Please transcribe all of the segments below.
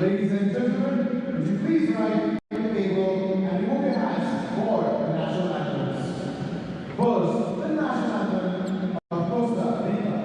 Ladies and gentlemen, would you please rise to the table and remove your hats for the national anthems. First, the national anthem of Costa, Rica.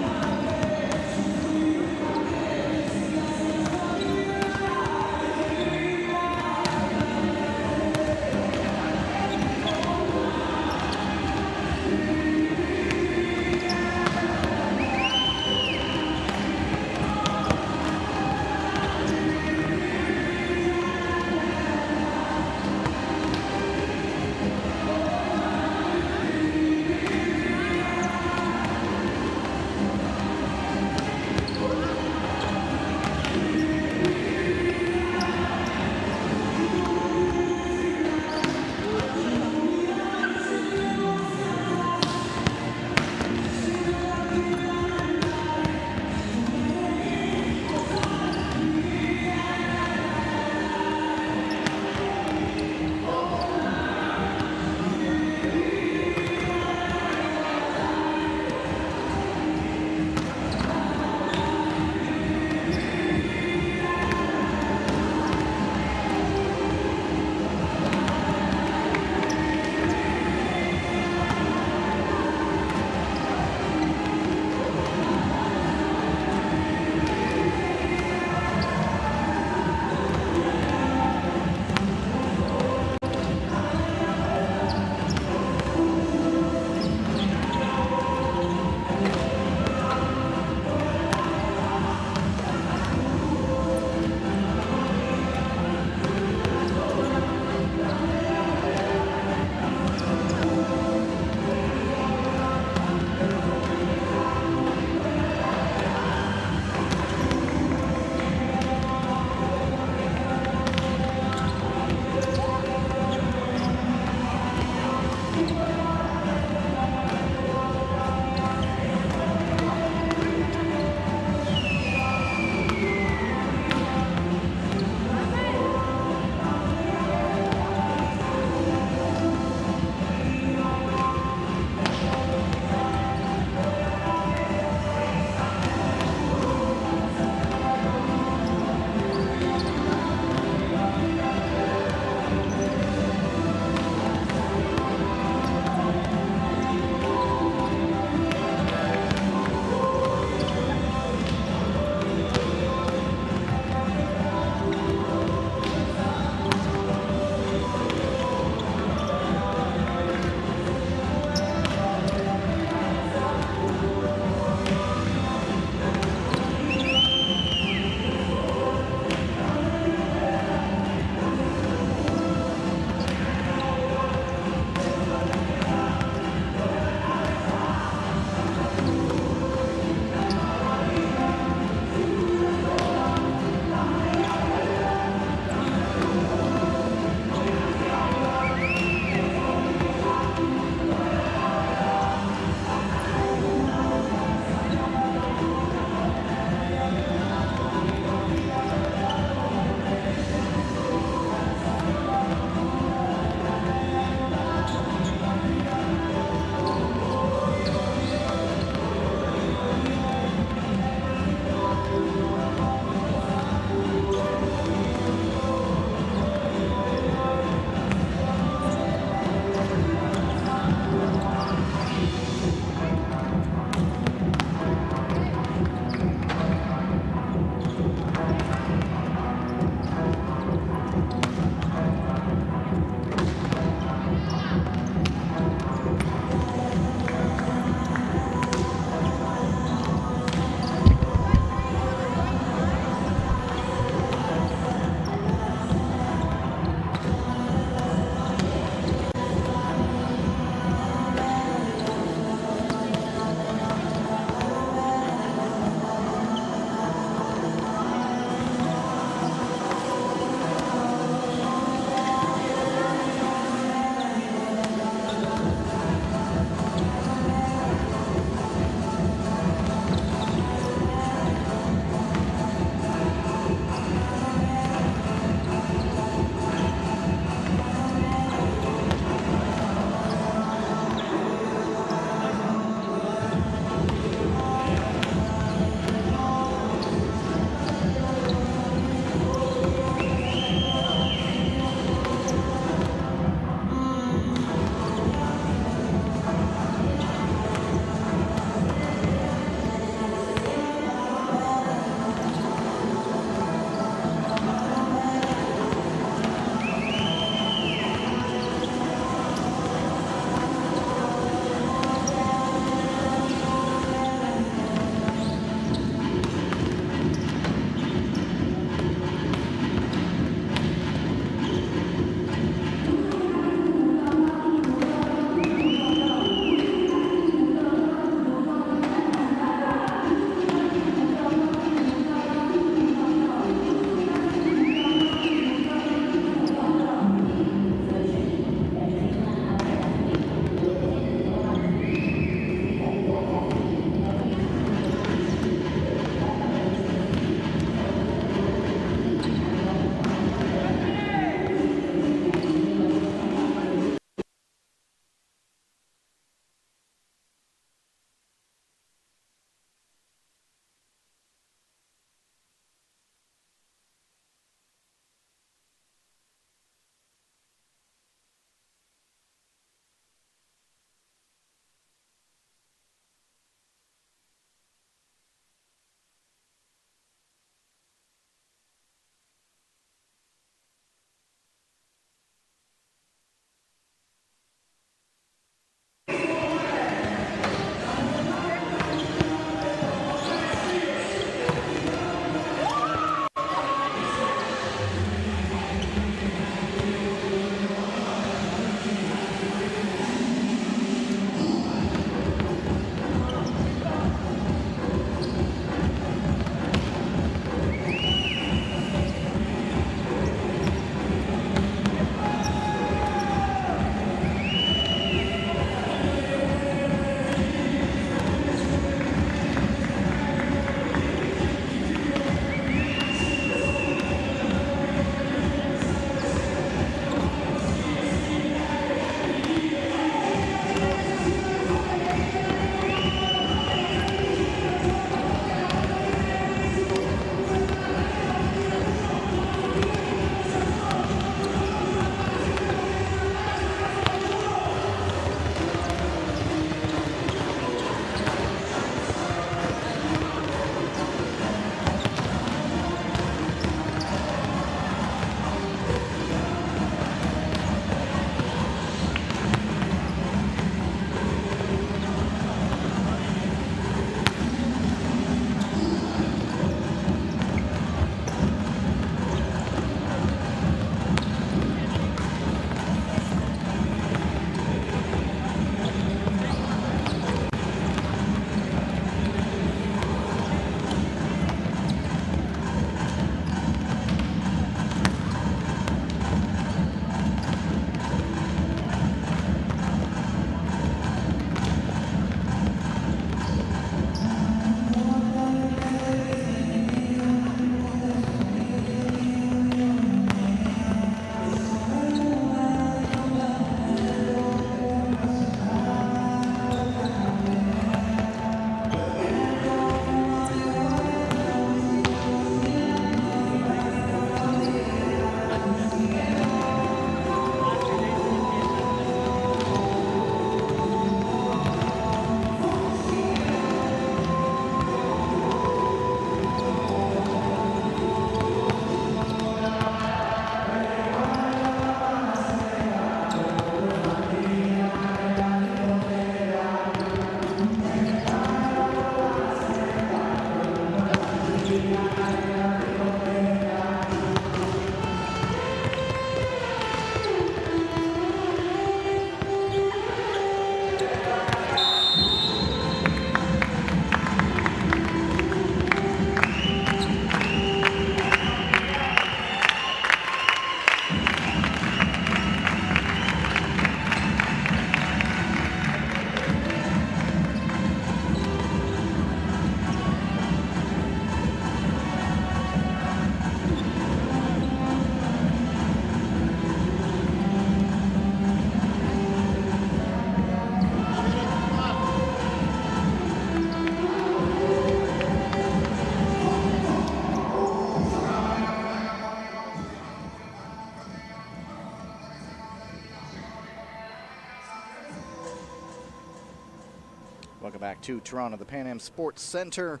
Welcome back to Toronto, the Pan Am Sports Center,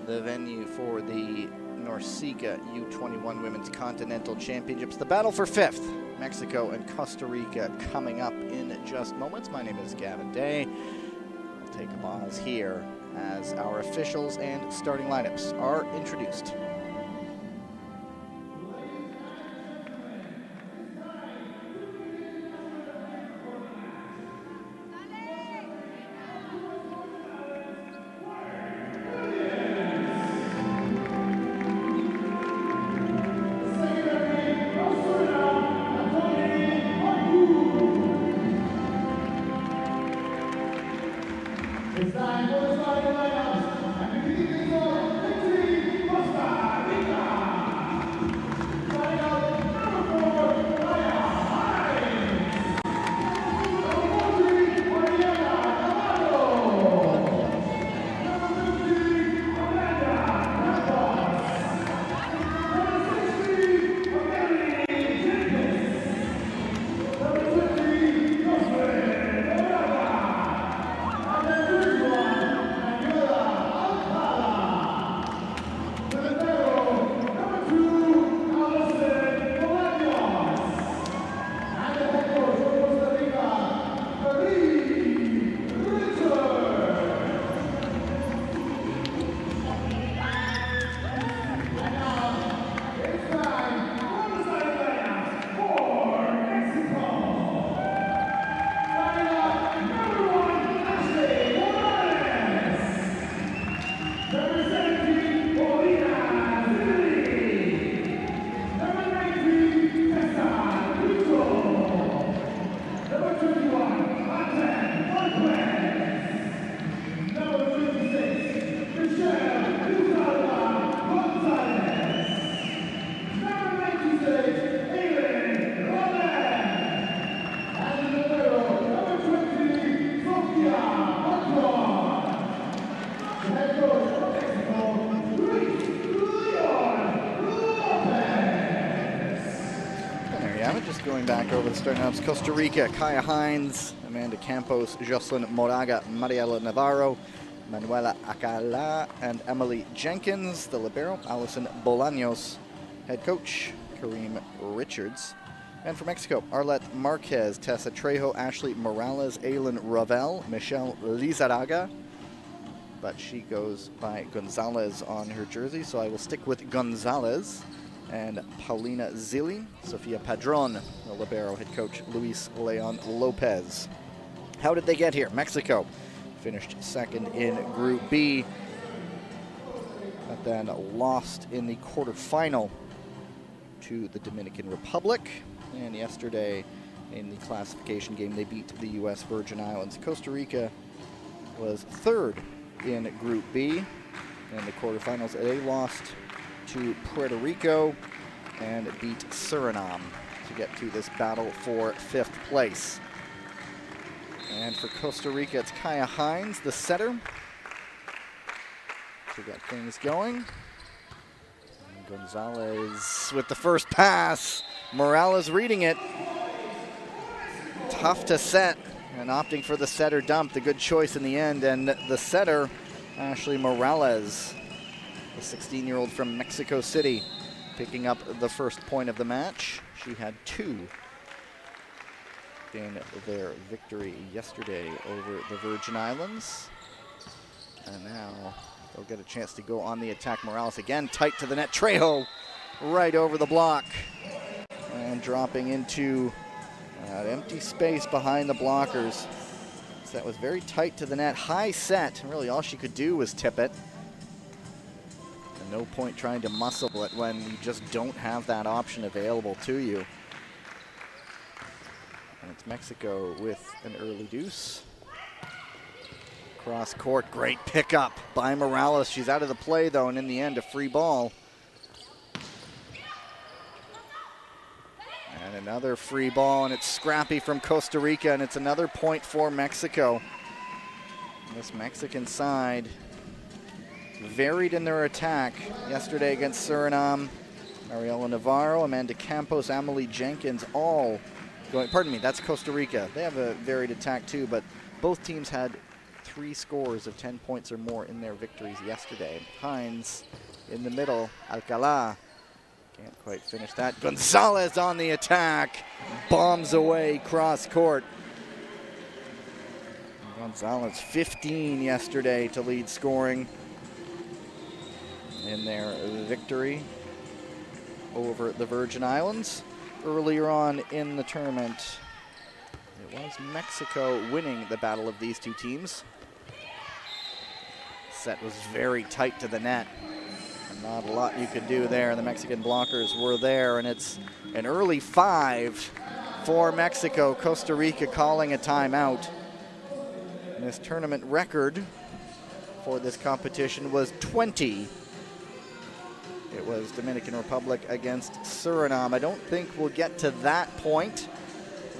the venue for the NORCECA U21 Women's Continental Championships. The battle for fifth, Mexico and Costa Rica, coming up in just moments. My name is Gavin Day. I'll take a pause here as our officials and starting lineups are introduced. It's time for the starting lineups, and we begin this one, victory, Costa Rica. Starting out, number 4, Maya Hines. Number 43, Mariana Navarro. Number 50, Amanda Campos. Number 60, Amanda Jenkins. Number 20, Jocelyn. Just going back over the starting lineups: Costa Rica, Kaya Hines, Amanda Campos, Jocelyn Moraga, Mariela Navarro, Manuela Acala, and Emily Jenkins. The libero, Alison Bolaños. Head coach, Kareem Richards. And for Mexico, Arlette Marquez, Tessa Trejo, Ashley Morales, Aylin Ravel, Michelle Lizaraga. But she goes by Gonzalez on her jersey, so I will stick with Gonzalez. And Paulina Zilli, Sofia Padron, the libero, head coach Luis Leon Lopez. How did they get here? Mexico finished second in Group B, but then lost in the quarterfinal to the Dominican Republic. And yesterday in the classification game, they beat the U.S. Virgin Islands. Costa Rica was third in Group B in the quarterfinals. They lost to Puerto Rico and beat Suriname to get to this battle for fifth place. And for Costa Rica, it's Kaya Hines, the setter, to get things going. And Gonzalez with the first pass. Morales reading it. Tough to set, and opting for the setter dump, the good choice in the end. And the setter, Ashley Morales, the 16-year-old from Mexico City, picking up the first point of the match. She had 2 in their victory yesterday over the Virgin Islands. And now They'll get a chance to go on the attack. Morales again tight to the net. Trejo right over the block. And dropping into that empty space behind the blockers. That was very tight to the net. High set. Really all she could do was tip it. And no point trying to muscle it when you just don't have that option available to you. And it's Mexico with an early deuce. Cross court, great pickup by Morales. She's out of the play though, and in the end, a free ball. And another free ball, and it's scrappy from Costa Rica, and it's another point for Mexico. This Mexican side varied in their attack yesterday against Suriname. Mariela Navarro, Amanda Campos, Emily Jenkins, all going, pardon me, that's Costa Rica. They have a varied attack too, but both teams had 3 scores of 10 points or more in their victories yesterday. Hines in the middle, Alcalá can't quite finish that. Gonzalez on the attack, bombs away cross court. Gonzalez 15 yesterday to lead scoring in their victory over the Virgin Islands. Earlier on in the tournament, it was Mexico winning the battle of these two teams. Set was very tight to the net. And not a lot you could do there. The Mexican blockers were there, and it's an early 5 for Mexico. Costa Rica calling a timeout. And this tournament record for this competition was 20. It was Dominican Republic against Suriname. I don't think we'll get to that point.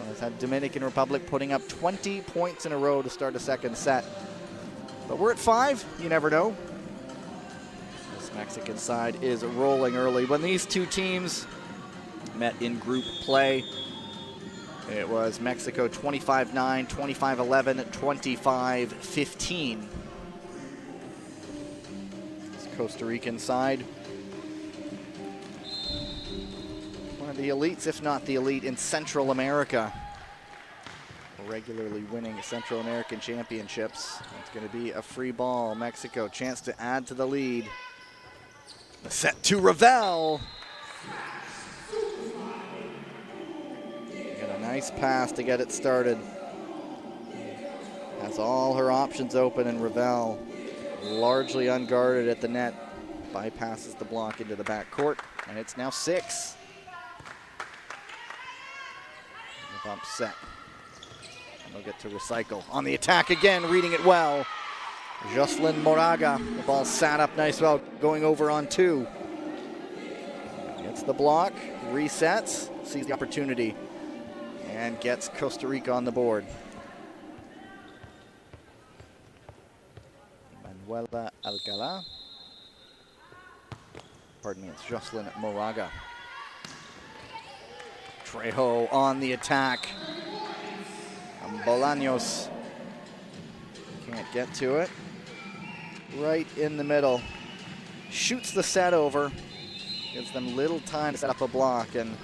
We've had Dominican Republic putting up 20 points in a row to start a second set. But we're at 5, you never know. This Mexican side is rolling early. When these two teams met in group play, it was Mexico 25-9, 25-11, 25-15. This Costa Rican side, one of the elites, if not the elite, in Central America. Regularly winning Central American championships. It's going to be a free ball. Mexico, chance to add to the lead. The set to Ravel. Get a nice pass to get it started. Has all her options open, and Ravel, largely unguarded at the net, bypasses the block into the back court, and it's now 6. The bump set. They'll get to recycle. On the attack again, reading it well. Jocelyn Moraga, the ball sat up nice, well, going over on 2. Gets the block, resets, sees the opportunity, and gets Costa Rica on the board. Manuela Alcalá. Pardon me, it's Jocelyn Moraga. Trejo on the attack. Bolaños can't get to it. Right in the middle. Shoots the set over. Gives them little time to set up a block, and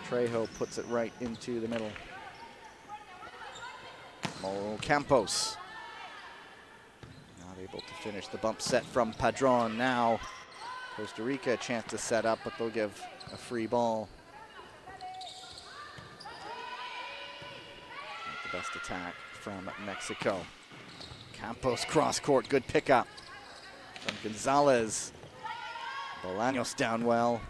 Trejo puts it right into the middle. Campos. Not able to finish the bump set from Padron. Now Costa Rica a chance to set up, but they'll give a free ball. Best attack from Mexico. Campos cross court, good pickup from Gonzalez. Bolaños down well.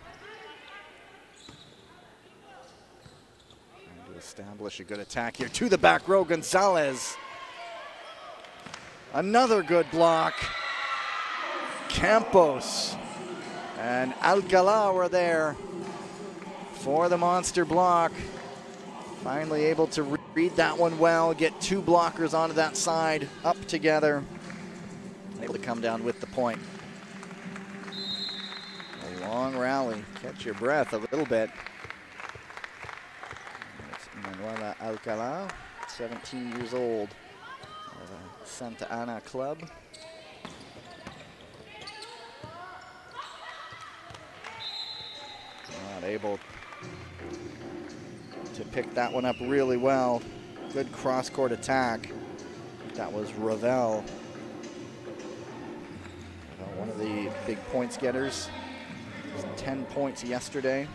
Trying to establish a good attack here to the back row. Gonzalez. Another good block. Campos and Alcalá were there for the monster block. Finally able to read that one well, get 2 blockers onto that side, up together. Able to come down with the point. A long rally, catch your breath a little bit. It's Manuela Alcalá, 17 years old, of the Santa Ana club. Not able to pick that one up really well. Good cross-court attack. That was Ravel. One of the big points getters. 10 points yesterday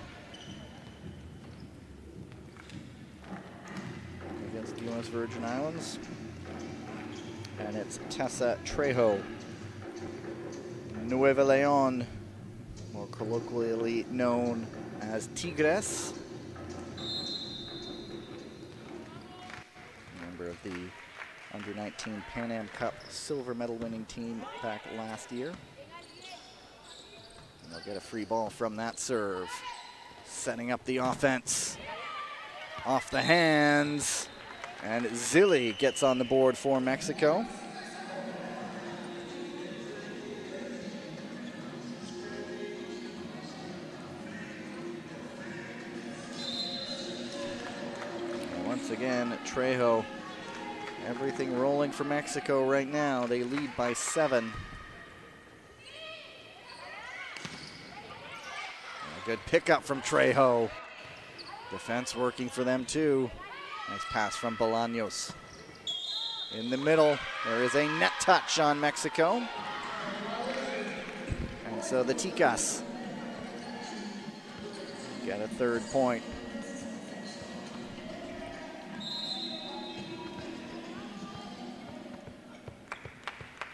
against the U.S. Virgin Islands. And it's Tessa Trejo, Nueva Leon, more colloquially known as Tigres. Member of the Under-19 Pan Am Cup silver medal winning team back last year. And they'll get a free ball from that serve. Setting up the offense. Off the hands. And Zilli gets on the board for Mexico. And once again, Trejo. Everything rolling for Mexico right now. They lead by 7. A good pickup from Trejo. Defense working for them too. Nice pass from Bolaños. In the middle, there is a net touch on Mexico. And so the Ticas get a 3rd point.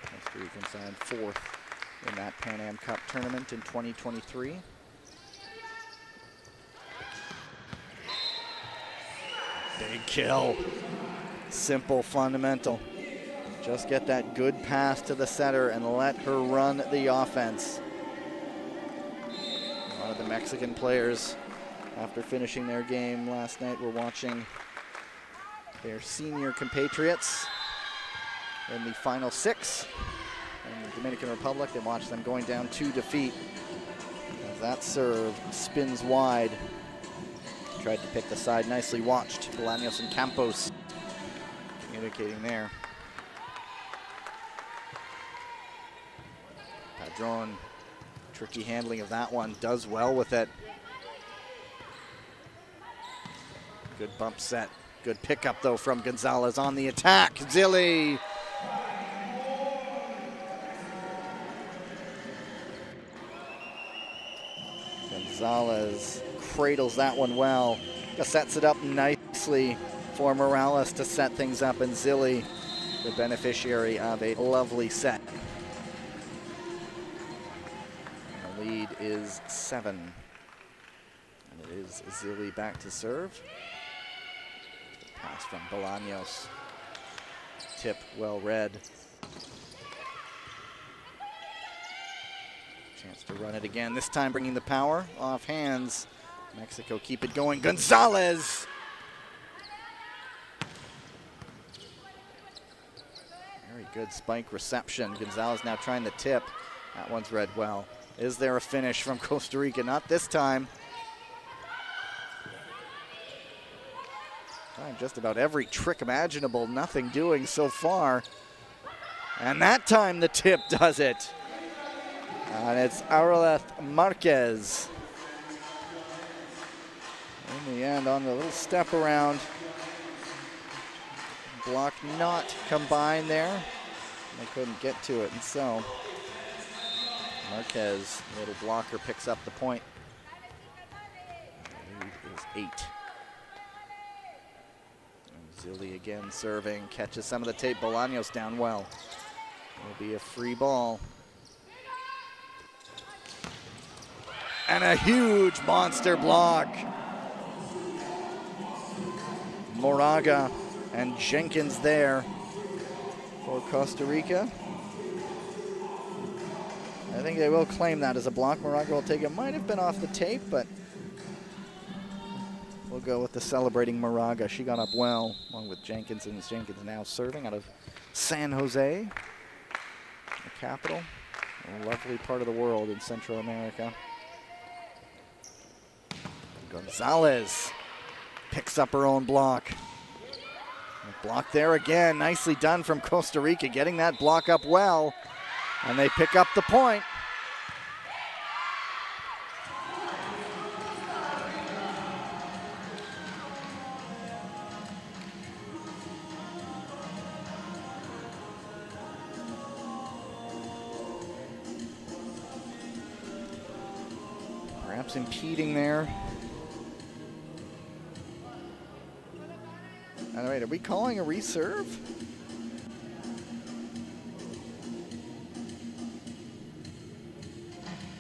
Costa Rican side 4th in that Pan Am Cup tournament in 2023. Big kill. Simple, fundamental. Just get that good pass to the setter and let her run the offense. A lot of the Mexican players, after finishing their game last night, were watching their senior compatriots in the final 6 in the Dominican Republic. They watched them going down to defeat as that serve spins wide. Tried to pick the side, nicely watched. Bolaños and Campos communicating there. Padron, tricky handling of that one, does well with it. Good bump set, good pickup though from Gonzalez on the attack. Zilli. Gonzalez cradles that one well. Sets it up nicely for Morales to set things up, and Zilli, the beneficiary of a lovely set. And the lead is 7. And it is Zilli back to serve. Pass from Bolaños. Tip well read. Chance to run it again, this time bringing the power off hands. Mexico keep it going. Gonzalez! Very good spike reception. Gonzalez now trying the tip. That one's read well. Is there a finish from Costa Rica? Not this time. Trying just about every trick imaginable. Nothing doing so far. And that time the tip does it. And it's Aureleth Marquez. In the end, on the little step around. Block not combined there. They couldn't get to it, and so Marquez, little blocker, picks up the point. The lead is 8. And Zilli again serving, catches some of the tape. Bolaños down well. It'll be a free ball. And a huge monster block. Moraga and Jenkins there for Costa Rica. I think they will claim that as a block. Moraga will take it. Might have been off the tape, but we'll go with the celebrating Moraga. She got up well, along with Jenkins, and Jenkins now serving out of San Jose, the capital, a lovely part of the world in Central America. Gonzalez picks up her own block. Block there again, nicely done from Costa Rica, getting that block up well, and they pick up the point. Perhaps impeding there. All right, are we calling a reserve?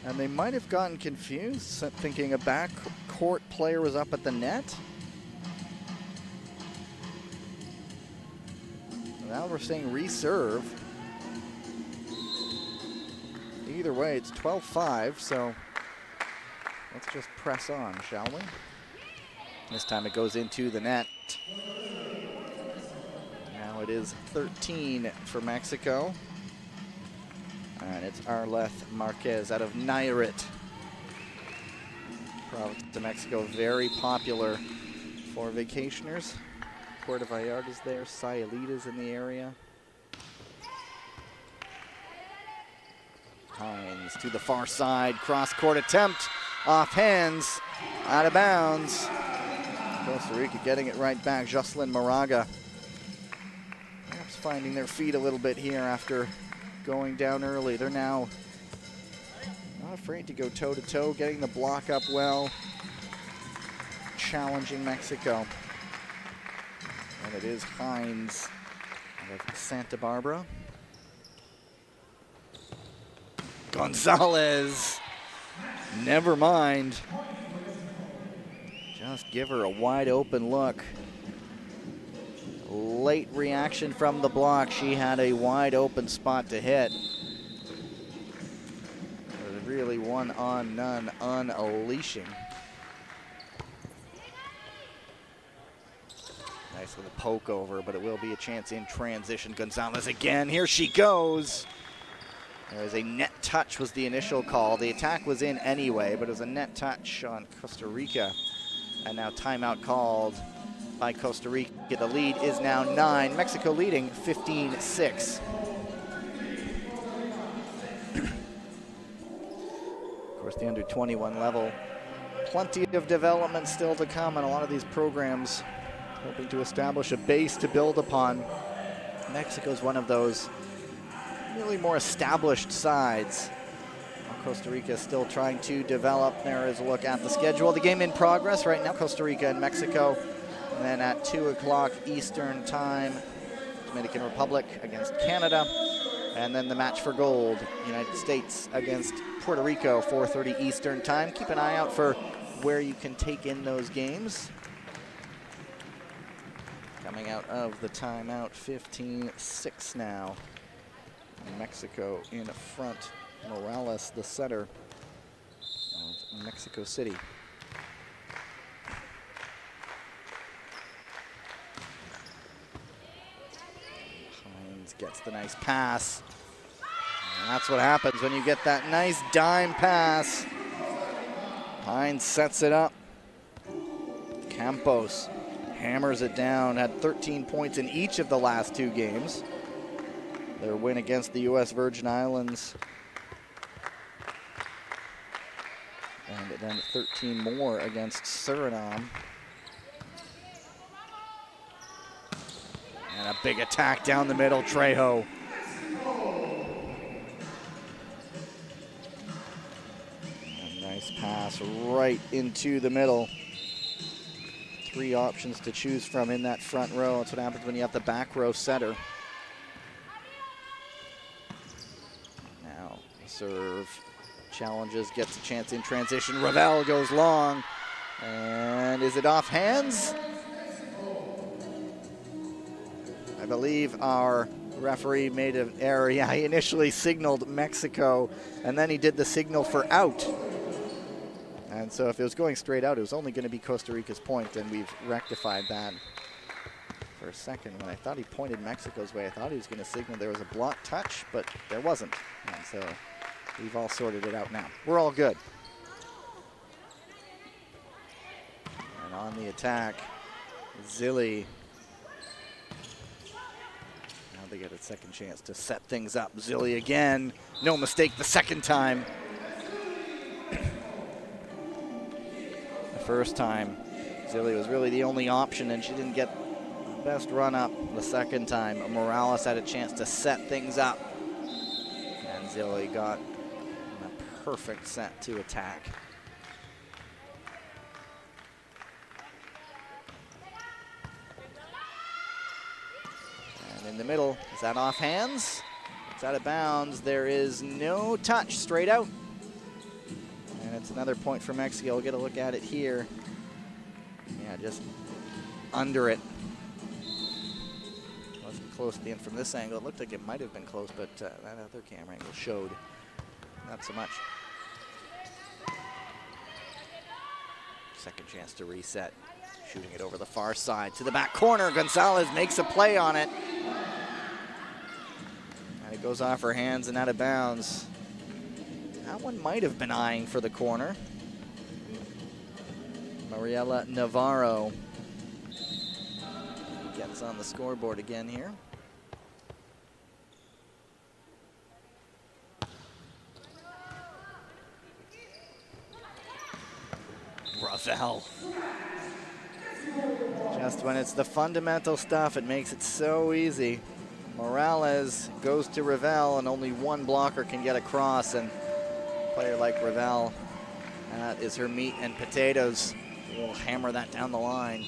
And they might have gotten confused, thinking a backcourt player was up at the net. Now we're saying reserve. Either way, it's 12-5, so let's just press on, shall we? This time it goes into the net. Now it is 13 for Mexico. And it's Arleth Marquez out of Nayarit, province of Mexico. Very popular for vacationers. Puerto Vallarta's there, Sayulita's in the area. Hines to the far side, cross-court attempt, off hands, out of bounds. Costa Rica getting it right back. Jocelyn Moraga perhaps finding their feet a little bit here after going down early. They're now not afraid to go toe-to-toe, getting the block up well, challenging Mexico. And it is Hines of Santa Barbara. Gonzalez, never mind. Just give her a wide open look. Late reaction from the block. She had a wide open spot to hit. Really one on none unleashing. Nice little poke over, but it will be a chance in transition. Gonzalez again, here she goes. There's a net touch was the initial call. The attack was in anyway, but it was a net touch on Costa Rica. And now timeout called by Costa Rica. The lead is now 9. Mexico leading 15-6. Of course, the under 21 level. Plenty of development still to come, and a lot of these programs hoping to establish a base to build upon. Mexico's one of those really more established sides. Costa Rica is still trying to develop. There is a look at the schedule. The game in progress right now, Costa Rica and Mexico. And then at 2 o'clock Eastern time, Dominican Republic against Canada. And then the match for gold, United States against Puerto Rico, 4:30 Eastern time. Keep an eye out for where you can take in those games. Coming out of the timeout, 15-6 now. Mexico in front. Morales, the center of Mexico City. Hines gets the nice pass. And that's what happens when you get that nice dime pass. Hines sets it up. Campos hammers it down, had 13 points in each of the last 2 games. Their win against the U.S. Virgin Islands. And then 13 more against Suriname. And a big attack down the middle, Trejo. A nice pass right into the middle. 3 options to choose from in that front row. That's what happens when you have the back row setter. Now, serve. Challenges, gets a chance in transition. Ravel goes long. And is it off hands? I believe our referee made an error. Yeah, he initially signaled Mexico, and then he did the signal for out. And so if it was going straight out, it was only going to be Costa Rica's point, and we've rectified that. For a second, when I thought he pointed Mexico's way, I thought he was going to signal there was a block touch, but there wasn't. And so we've all sorted it out now. We're all good. And on the attack, Zilli. Now they get a second chance to set things up. Zilli again. No mistake the second time. The first time, Zilli was really the only option, and she didn't get the best run up the second time. Morales had a chance to set things up. And Zilli got perfect set to attack. And in the middle, is that off hands? It's out of bounds. There is no touch, straight out. And it's another point for Mexico. We'll get a look at it here. Yeah, just under it. Wasn't close at the end from this angle. It looked like it might have been close, but that other camera angle showed not so much. Second chance to reset. Shooting it over the far side to the back corner. Gonzalez makes a play on it. And it goes off her hands and out of bounds. That one might have been eyeing for the corner. Mariela Navarro gets on the scoreboard again here. Ravel. Just when it's the fundamental stuff, it makes it so easy. Morales goes to Ravel, and only one blocker can get across, and a player like Ravel, that is her meat and potatoes. Will hammer that down the line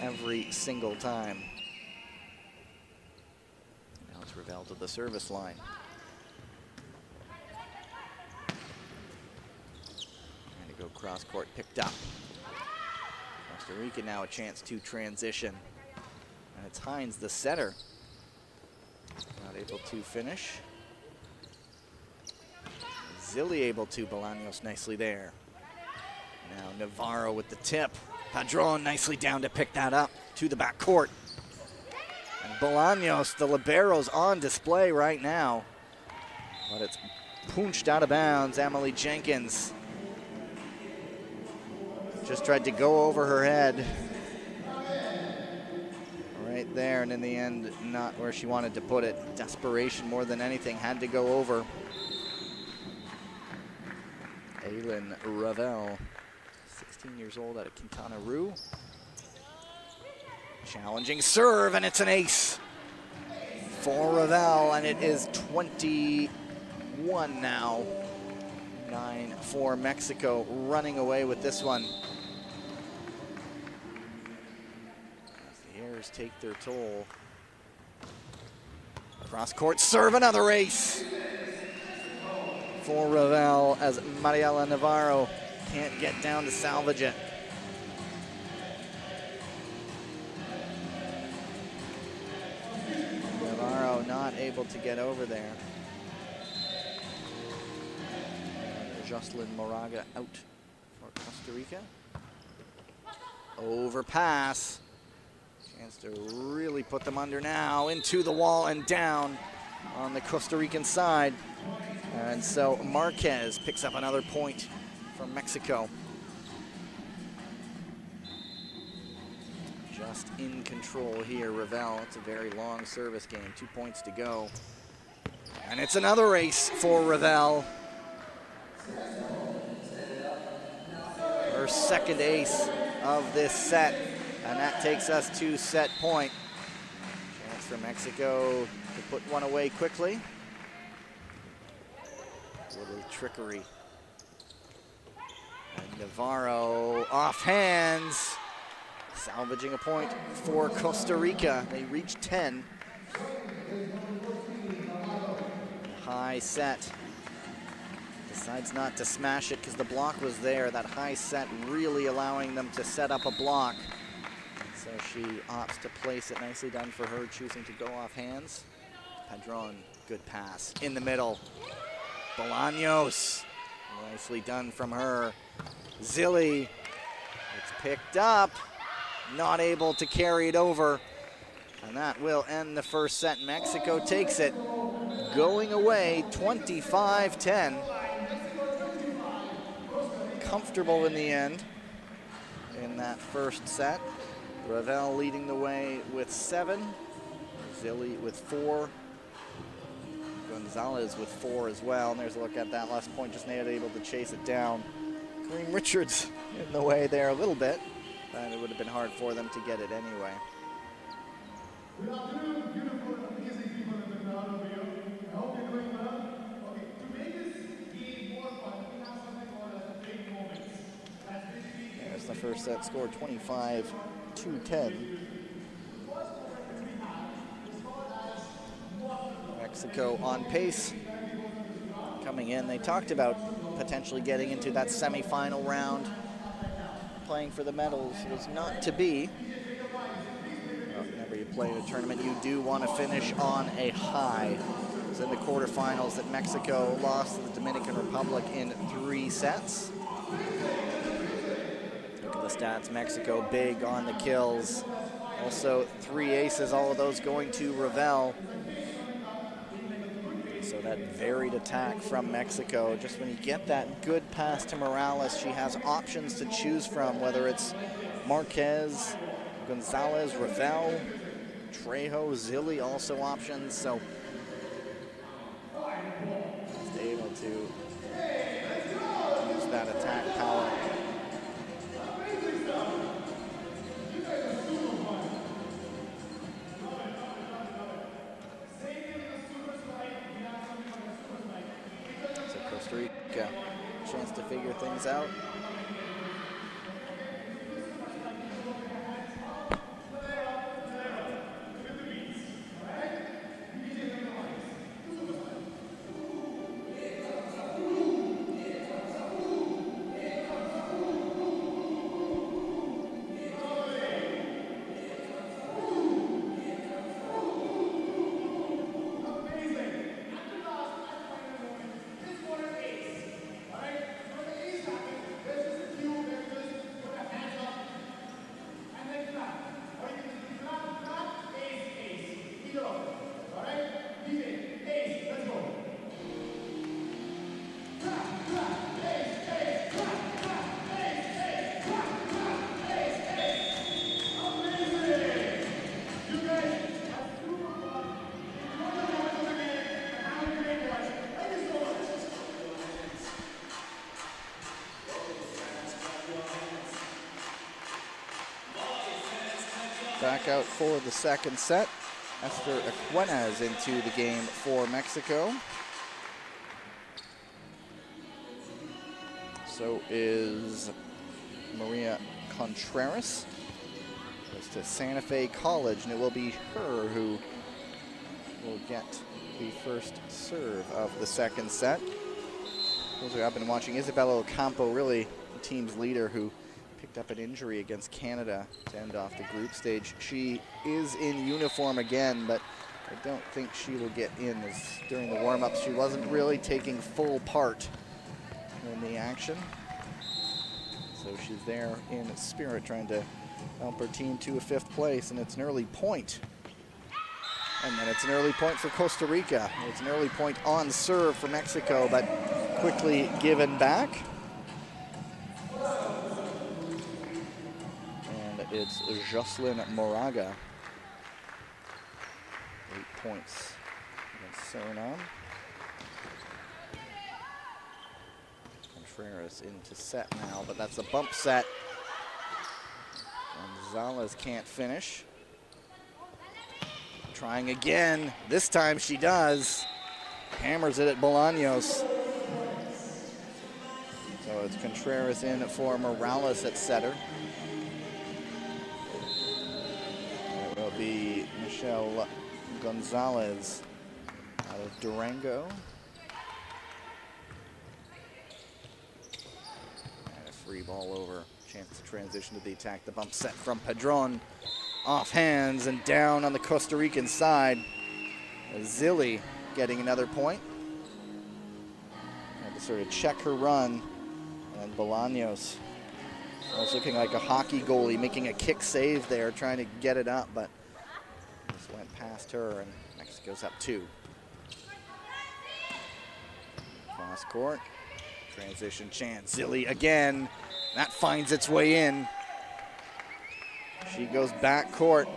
every single time. Now it's Ravel to the service line. And to go cross court, picked up. Costa Rica now a chance to transition. And it's Hines, the setter. Not able to finish. Zilli able to, Bolaños nicely there. Now Navarro with the tip. Padron nicely down to pick that up to the back court. And Bolaños, the libero's on display right now. But it's punched out of bounds. Emily Jenkins just tried to go over her head. Right there, and in the end, not where she wanted to put it. Desperation more than anything, had to go over. Aylin Ravel, 16 years old out of Quintana Roo. Challenging serve, and it's an ace for Ravel, and it is 21 now. 9-4 Mexico, running away with this one. As the errors take their toll. Cross court serve, another ace for Ravel as Mariela Navarro can't get down to salvage it. Navarro not able to get over there. Jocelyn Moraga out for Costa Rica. Overpass. Chance to really put them under now. Into the wall and down on the Costa Rican side. And so Marquez picks up another point from Mexico. Just in control here, Ravel. It's a very long service game, 2 points to go. And it's another ace for Ravel. Her second ace of this set, and that takes us to set point. Chance for Mexico to put one away quickly. A little trickery. And Navarro off hands, salvaging a point for Costa Rica. They reach 10. High set. Decides not to smash it because the block was there. That high set really allowing them to set up a block. So she opts to place it. Nicely done for her, choosing to go off hands. Padron, good pass in the middle. Bolaños, nicely done from her. Zilli, it's picked up. Not able to carry it over. And that will end the first set. Mexico takes it, going away 25-10. Comfortable in the end in that first set. Ravel leading the way with 7. Zilli with 4. Gonzalez with 4 as well. And there's a look at that last point, just not able to chase it down. Kareem Richards in the way there a little bit, but it would have been hard for them to get it anyway. Good afternoon, beautiful, amazing people in the crowd over here. I hope you're doing well. Okay, to make this game more fun, we have something called as big moments. That's basically... There's the first set score, 25-10. Mexico on pace. Coming in, they talked about potentially getting into that semifinal round. Playing for the medals was not to be. Whenever you play in a tournament, you do want to finish on a high. It was in the quarterfinals that Mexico lost to the Dominican Republic in 3 sets. Look at the stats, Mexico big on the kills. Also 3 aces, all of those going to Ravel. So that varied attack from Mexico. Just when you get that good pass to Morales, she has options to choose from, whether it's Marquez, Gonzalez, Ravel, Trejo, Zilli, also options. So just able to use that attack power. So Costa Rica, chance to figure things out. Back out for the second set. Esther Equenez into the game for Mexico. So is Maria Contreras. Goes to Santa Fe College, and it will be her who will get the first serve of the second set. Those who have been watching, Isabella Ocampo, really the team's leader, who picked up an injury against Canada to end off the group stage. She is in uniform again, but I don't think she will get in, as during the warm-ups she wasn't really taking full part in the action. So she's there in spirit, trying to help her team to a 5th place, and it's an early point. And then it's an early point for Costa Rica. It's an early point on serve for Mexico, but quickly given back. It's Jocelyn Moraga. 8 points against Suriname. Contreras into set now, but that's a bump set. Gonzalez can't finish. Trying again. This time she does. Hammers it at Bolaños. So it's Contreras in for Morales at setter. Be Michelle Gonzalez out of Durango. And a free ball over. Chance to transition to the attack. The bump set from Padron. Off hands and down on the Costa Rican side. Zilli getting another point. Had to sort of check her run. And Bolaños was looking like a hockey goalie, making a kick save there, trying to get it up, but just went past her, and Mexico's up 2. Cross court, transition chance. Zilli again. That finds its way in. She goes back court.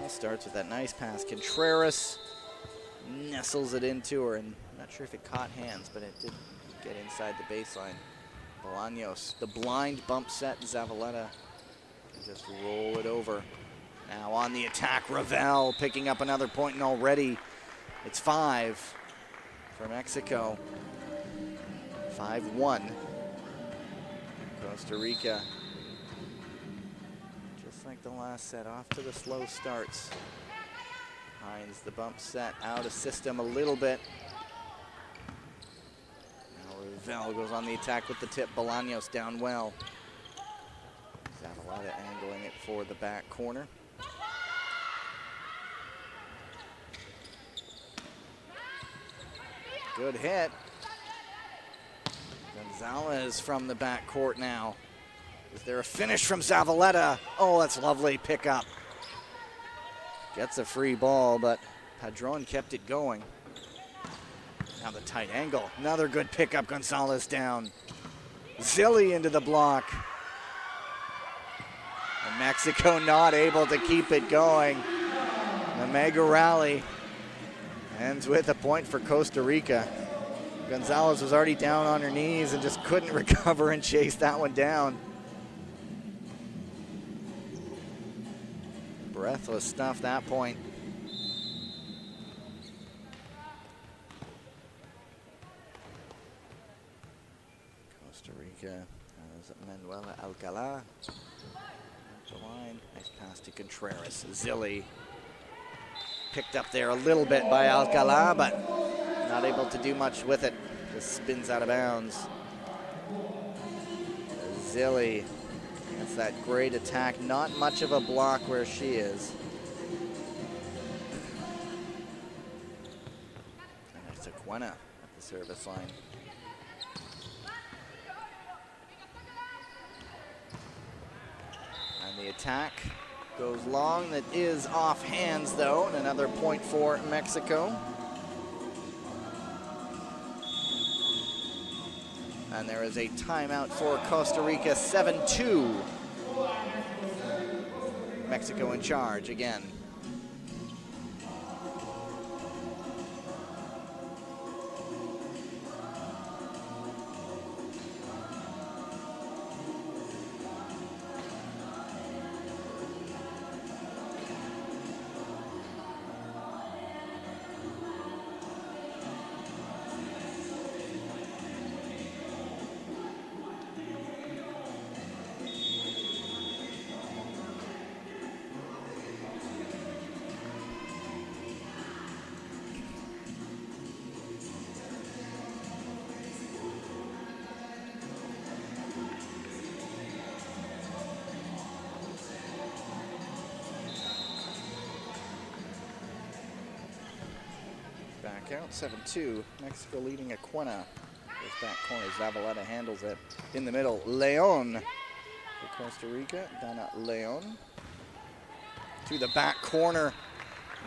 Well, starts with that nice pass. Contreras nestles it into her, and I'm not sure if it caught hands, but it did get inside the baseline. Bolaños, the blind bump set. Zavaleta can just roll it over. Now on the attack, Ravel picking up another point, and already it's 5 for Mexico. 5-1. Costa Rica, just like the last set, off to the slow starts. Hines the bump set out of system a little bit. Now Ravel goes on the attack with the tip. Bolaños down well. Zavaleta angling it for the back corner. Good hit. Gonzalez from the back court now. Is there a finish from Zavaleta? Oh, that's lovely pickup. Gets a free ball, but Padron kept it going. Now the tight angle. Another good pickup. Gonzalez down. Zilli into the block. And Mexico not able to keep it going. The mega rally ends with a point for Costa Rica. Gonzalez was already down on her knees and just couldn't recover and chase that one down. Breathless stuff that point. Costa Rica has Manuela Alcala. The line, nice pass to Contreras. Zilli picked up there a little bit by Alcala, but not able to do much with it. Just spins out of bounds. Zilli. It's that great attack. Not much of a block where she is. And it's Aquena at the service line. And the attack goes long. That is off hands, though. And another point for Mexico. And there is a timeout for Costa Rica, 7-2. Mexico in charge again. Back out, 7-2. Mexico leading Aquena. Goes back corner. Zavaleta handles it in the middle. Leon for Costa Rica. Dana Leon to the back corner.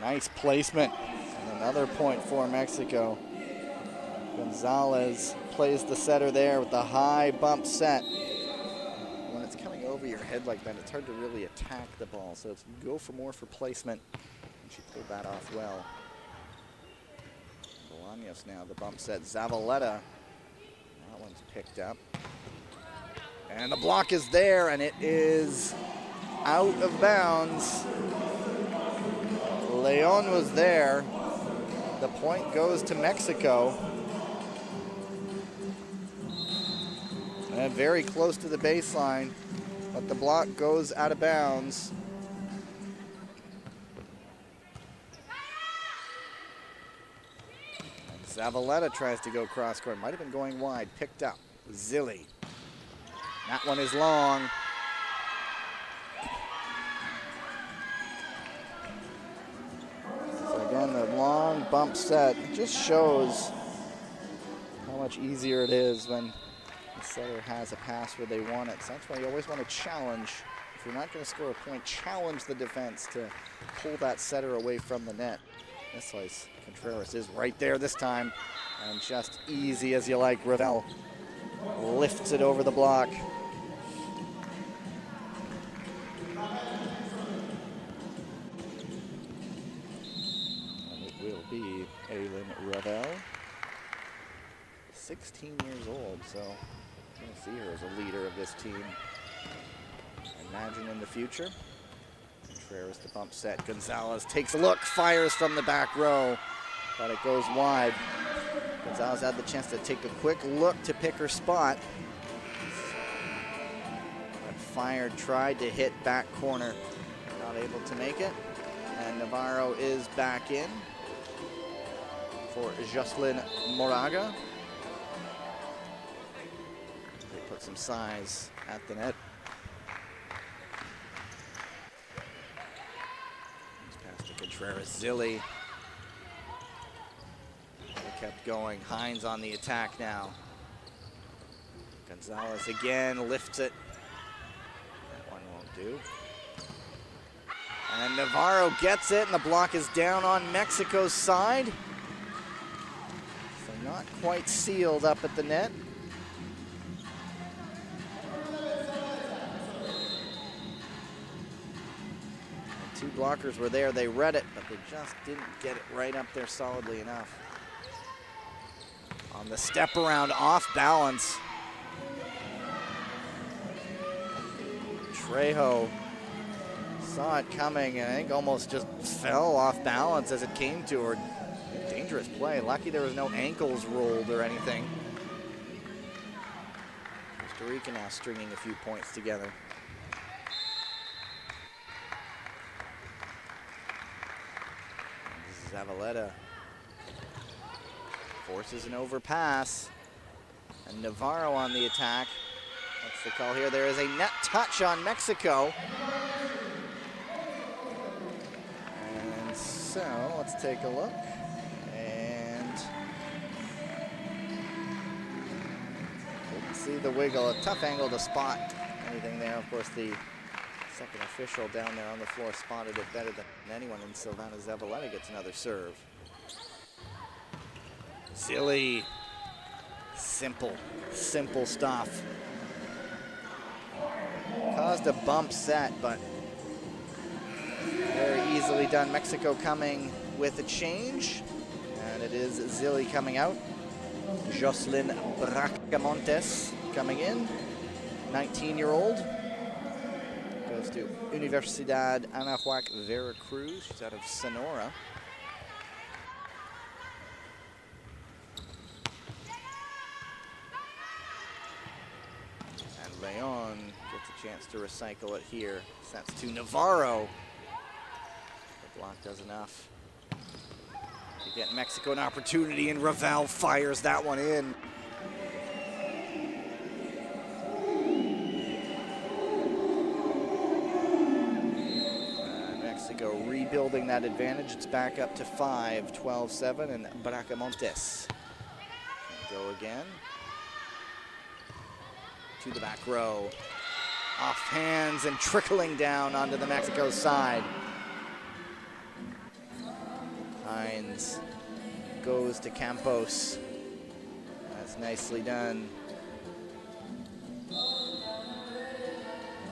Nice placement. And another point for Mexico. Gonzalez plays the setter there with the high bump set. When it's coming over your head like that, it's hard to really attack the ball. So it's go for more for placement. And she pulled that off well. Bolaños now, the bump set. Zavaleta. That one's picked up. And the block is there, and it is out of bounds. Leon was there. The point goes to Mexico. And very close to the baseline, but the block goes out of bounds. Zavaleta tries to go cross court. Might have been going wide. Picked up. Zilli. That one is long. So again, the long bump set just shows how much easier it is when the setter has a pass where they want it. So that's why you always want to challenge. If you're not going to score a point, challenge the defense to pull that setter away from the net. This slice, Contreras is right there this time. And just easy as you like, Ravel lifts it over the block. And it will be Aylin Ravel, 16 years old, so I'm going to see her as a leader of this team. Imagine in the future. Contreras the bump set. Gonzalez takes a look, fires from the back row, but it goes wide. Gonzalez had the chance to take a quick look to pick her spot. But fired, tried to hit back corner, not able to make it. And Navarro is back in for Jocelyn Moraga. They put some size at the net. Pass to Contreras, Zilli. They kept going. Hines on the attack now. Gonzalez again lifts it. That one won't do. And Navarro gets it, and the block is down on Mexico's side. So not quite sealed up at the net. And two blockers were there, they read it, but they just didn't get it right up there solidly enough. On the step around, off balance. Trejo saw it coming, and I think almost just fell off balance as it came to her. Dangerous play. Lucky there was no ankles rolled or anything. Costa Rica now stringing a few points together. Zavaleta forces an overpass, and Navarro on the attack. What's the call here? There is a net touch on Mexico. And so let's take a look. And didn't see the wiggle. A tough angle to spot anything there. Of course, the second official down there on the floor spotted it better than anyone, and Silvana Zavaleta gets another serve. Zilli. Simple stuff. Caused a bump set, but very easily done. Mexico coming with a change, and it is Zilli coming out. Jocelyn Bracamontes coming in, 19-year-old. Goes to Universidad Anahuac Veracruz. She's out of Sonora. And Leon gets a chance to recycle it here. Sets to Navarro. The block does enough to get Mexico an opportunity, and Ravel fires that one in. Mexico rebuilding that advantage. It's back up to 5, 12-7, and Bracamontes can go again. To the back row. Off hands and trickling down onto the Mexico side. Hines goes to Campos. That's nicely done.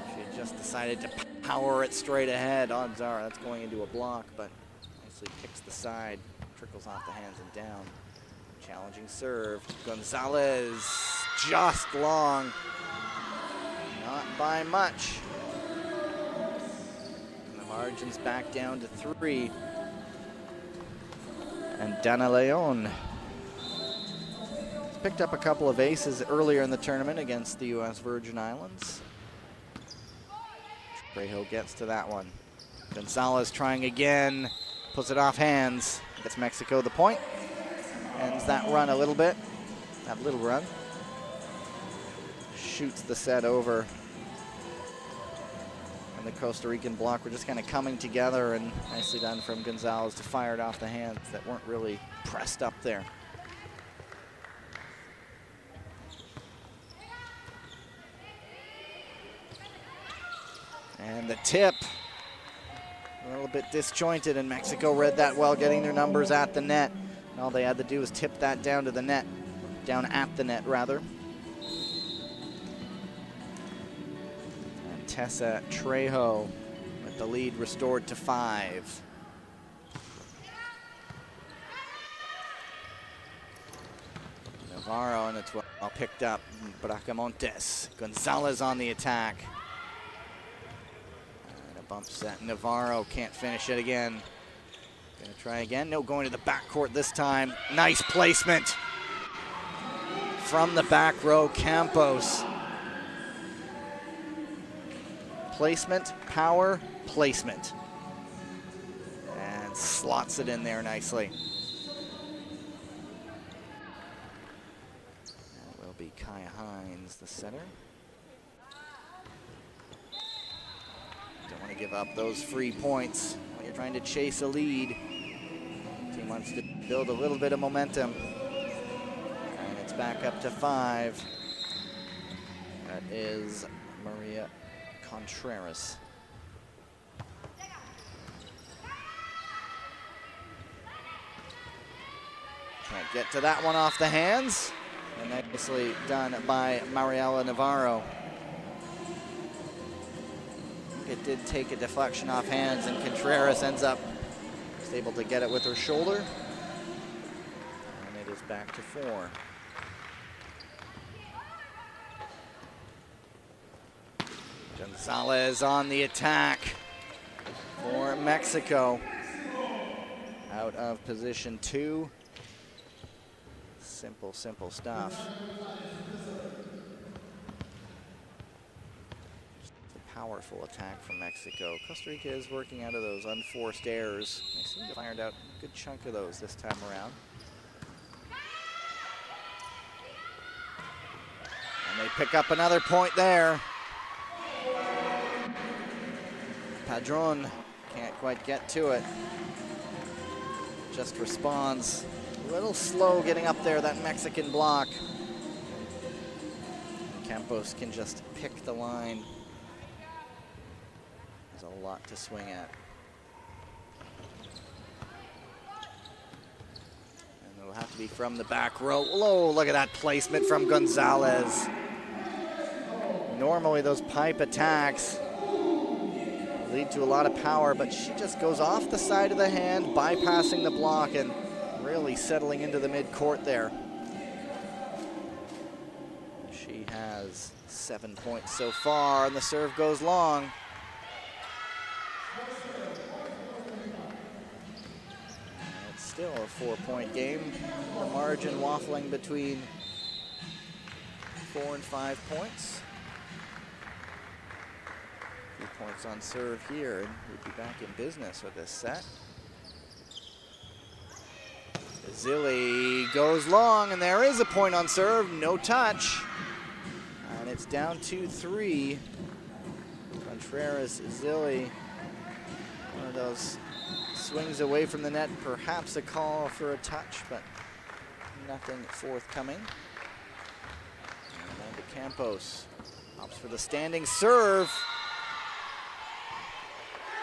She just decided to power it straight ahead. Odds are that's going into a block, but nicely picks the side, trickles off the hands and down. Challenging serve. Gonzalez just long. Not by much. And the margin's back down to 3. And Dana Leon picked up a couple of aces earlier in the tournament against the U.S. Virgin Islands. Trejo gets to that one. Gonzalez trying again, puts it off hands, gets Mexico the point. Ends that run a little bit, that little run. Shoots the set over. And the Costa Rican block were just kind of coming together, and nicely done from Gonzalez to fire it off the hands that weren't really pressed up there. And the tip, a little bit disjointed, and Mexico read that well, getting their numbers at the net. And all they had to do was tip that down to the net, down at the net rather. And Tessa Trejo with the lead restored to 5. Navarro, and it's well picked up. Bracamontes. Gonzalez on the attack. Bump set. Navarro can't finish it again. Gonna try again. No, going to the backcourt this time. Nice placement from the back row. Campos. Placement, power, placement. slots it in there nicely. That will be Kaya Hines, the setter. Don't want to give up those free points when you're trying to chase a lead. Team wants to build a little bit of momentum. And it's back up to 5. That is Maria Contreras. Can't get to that one off the hands. And nicely done by Mariela Navarro. It did take a deflection off hands, and Contreras ends up just able to get it with her shoulder. And it is back to 4. Gonzalez on the attack for Mexico. Out of position 2. Simple, simple stuff. Just a powerful attack from Mexico. Costa Rica is working out of those unforced errors. They seem to have fired out a good chunk of those this time around. And they pick up another point there. Padron can't quite get to it. Just responds. A little slow getting up there, that Mexican block. Campos can just pick the line. There's a lot to swing at. And it'll have to be from the back row. Whoa, look at that placement from Gonzalez. Normally those pipe attacks lead to a lot of power, but she just goes off the side of the hand, bypassing the block and really settling into the mid-court there. She has 7 points so far, and the serve goes long. And it's still a 4-point game. The margin waffling between 4 and 5 points. 2 points on serve here, and we'd be back in business with this set. Zilli goes long, and there is a point on serve, no touch. And it's down 2-3. Contreras, Zilli, one of those swings away from the net, perhaps a call for a touch, but nothing forthcoming. And to Campos, opts for the standing serve.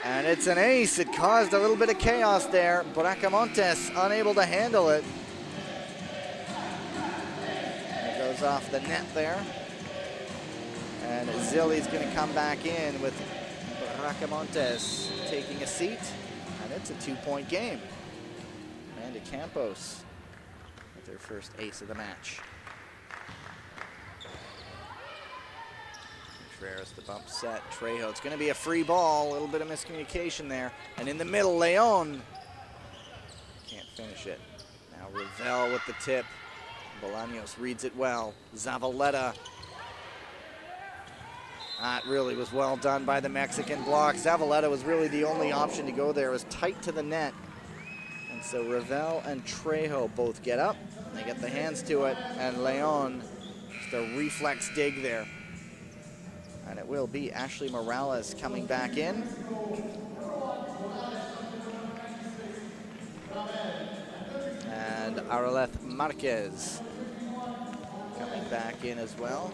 And it's an ace. It caused a little bit of chaos there. Bracamontes unable to handle it. It goes off the net there. And Zilli's going to come back in with Bracamontes taking a seat. And it's a 2-point game. Amanda Campos with their first ace of the match. Contreras, the bump set, Trejo. It's going to be a free ball, a little bit of miscommunication there. And in the middle, Leon can't finish it. Now Ravel with the tip. Bolaños reads it well. Zavaleta. That really was well done by the Mexican block. Zavaleta was really the only option to go there. It was tight to the net. And so Ravel and Trejo both get up. They get the hands to it. And Leon, just a reflex dig there. And it will be Ashley Morales coming back in. And Arleth Marquez coming back in as well.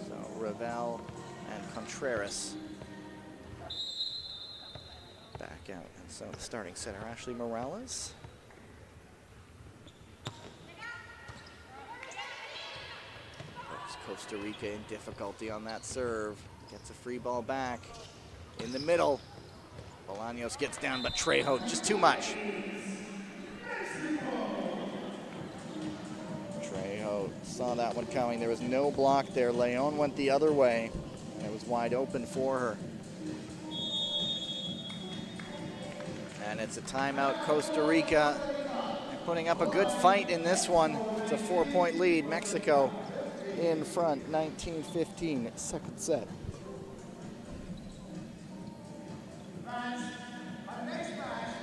So Ravel and Contreras back out. And so the starting center, Ashley Morales. Costa Rica in difficulty on that serve. Gets a free ball back in the middle. Bolaños gets down, but Trejo just too much. Trejo saw that one coming. There was no block there. Leon went the other way, and it was wide open for her. And it's a timeout, Costa Rica. They're putting up a good fight in this one. It's a 4-point lead. Mexico in front, 19-15, second set. Our next match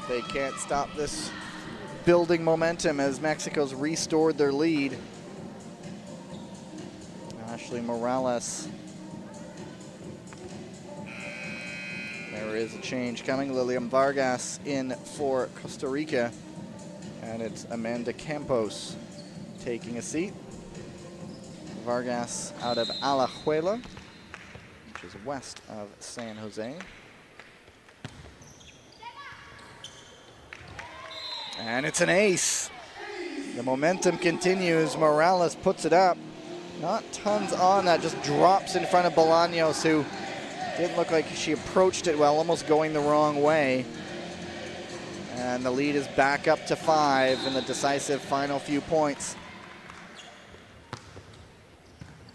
They can't stop this building momentum as Mexico's restored their lead. Ashley Morales. There is a change coming. Lilian Vargas in for Costa Rica. And it's Amanda Campos taking a seat. Vargas out of Alajuela, which is west of San Jose. And it's an ace. The momentum continues. Morales puts it up. Not tons on that, just drops in front of Bolaños, who didn't look like she approached it well, almost going the wrong way. And the lead is back up to 5 in the decisive final few points.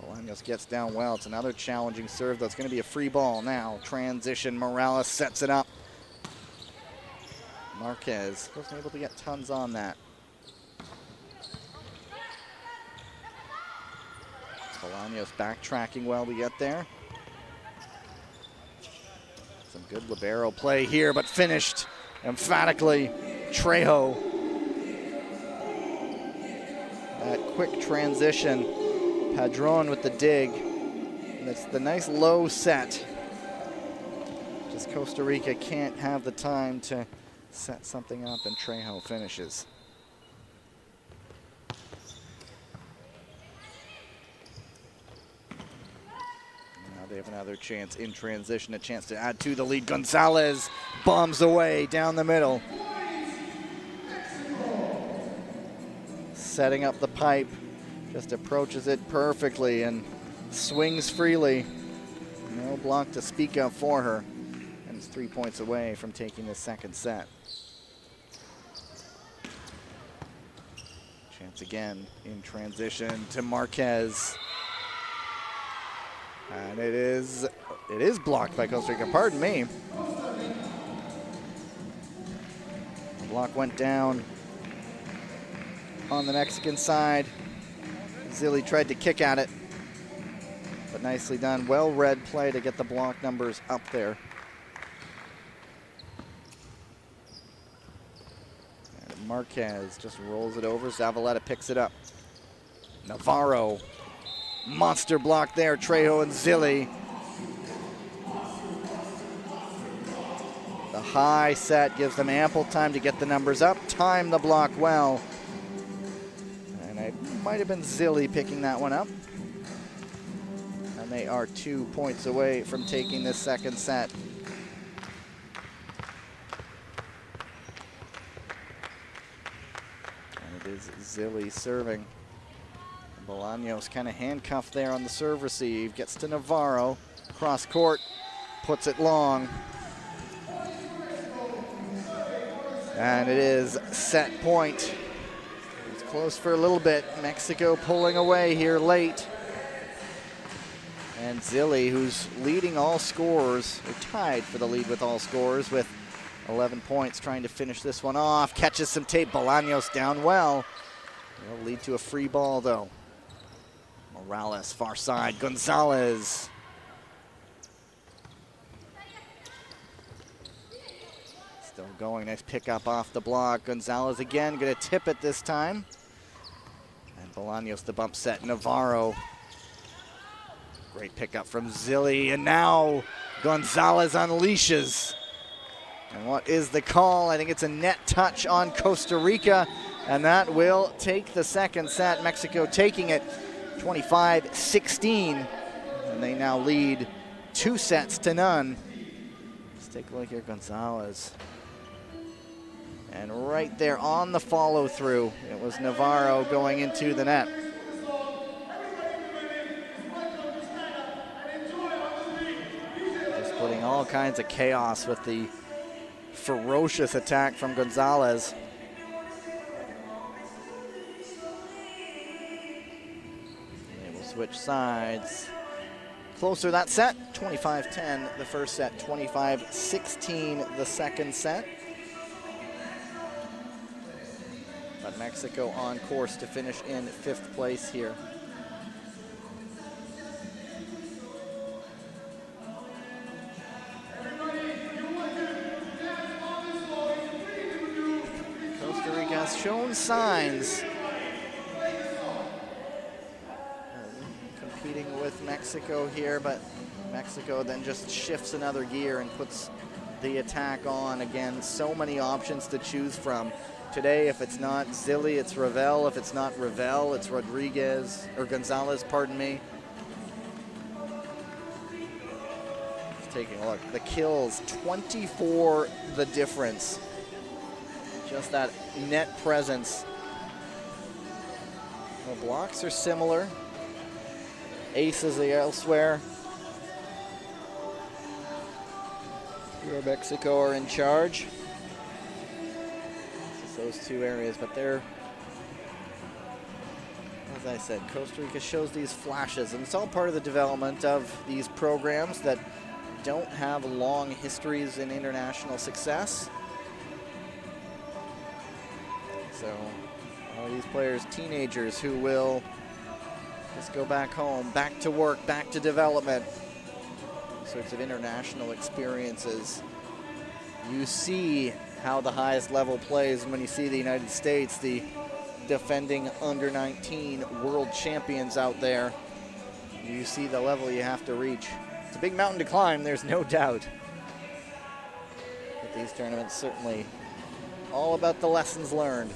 Bolaños gets down well. It's another challenging serve, though. It's going to be a free ball now. Transition, Morales sets it up. Marquez wasn't able to get tons on that. Bolaños backtracking well to get there. Some good libero play here, but finished emphatically. Trejo. That quick transition. Padron with the dig. And it's the nice low set. Just Costa Rica can't have the time to set something up, and Trejo finishes. They have another chance in transition, a chance to add to the lead. Gonzalez bombs away down the middle. Setting up the pipe, just approaches it perfectly and swings freely. No block to speak of for her. And it's 3 points away from taking the second set. Chance again in transition to Marquez. And it is blocked by Costa Rica, pardon me. The block went down on the Mexican side. Zilli tried to kick at it, but nicely done. Well-read play to get the block numbers up there. And Marquez just rolls it over. Zavaleta picks it up. Navarro. Monster block there, Trejo and Zilli. The high set gives them ample time to get the numbers up, time the block well. And it might have been Zilli picking that one up. And they are 2 points away from taking this second set. And it is Zilli serving. Bolaños kind of handcuffed there on the serve receive. Gets to Navarro. Cross court. Puts it long. And it is set point. It's close for a little bit. Mexico pulling away here late. And Zilli, who's leading all scorers, or tied for the lead with all scorers with 11 points, trying to finish this one off. Catches some tape. Bolaños down well. It'll lead to a free ball, though. Morales, far side, Gonzalez. Still going, nice pickup off the block. Gonzalez again, gonna tip it this time. And Bolaños the bump set, Navarro. Great pickup from Zilli, and now Gonzalez unleashes. And what is the call? I think it's a net touch on Costa Rica, and that will take the second set. Mexico taking it 25-16, and they now lead 2-0. Let's take a look here, Gonzalez. And right there on the follow through, it was Navarro going into the net. Just putting all kinds of chaos with the ferocious attack from Gonzalez. Switch sides. Closer that set, 25-10 the first set, 25-16 the second set. But Mexico on course to finish in 5th place here. shown signs competing with Mexico here, but Mexico then just shifts another gear and puts the attack on. Again, so many options to choose from. Today, if it's not Zilli, it's Ravel. If it's not Ravel, it's Rodriguez, or Gonzalez, pardon me. Just taking a look. The kills, 24 the difference. Just that net presence. The blocks are similar. Aces are elsewhere. Here Mexico are in charge. Just those two areas, but they're, as I said, Costa Rica shows these flashes, and it's all part of the development of these programs that don't have long histories in international success. So all these players, teenagers who will just go back home, back to work, back to development. Sorts of international experiences. You see how the highest level plays when you see the United States, the defending under 19 world champions out there. You see the level you have to reach. It's a big mountain to climb, there's no doubt. But these tournaments certainly all about the lessons learned.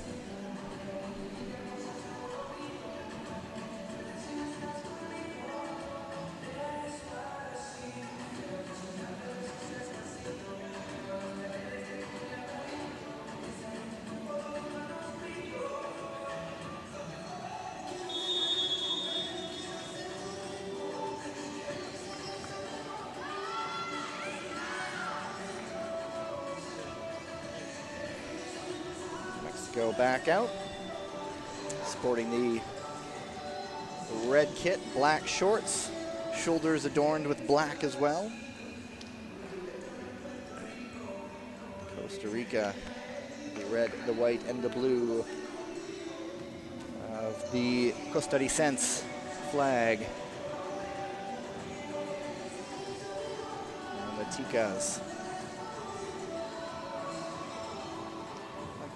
Go back out, sporting the red kit, black shorts, shoulders adorned with black as well. Costa Rica, the red, the white, and the blue of the Costarricense flag. And the ticas.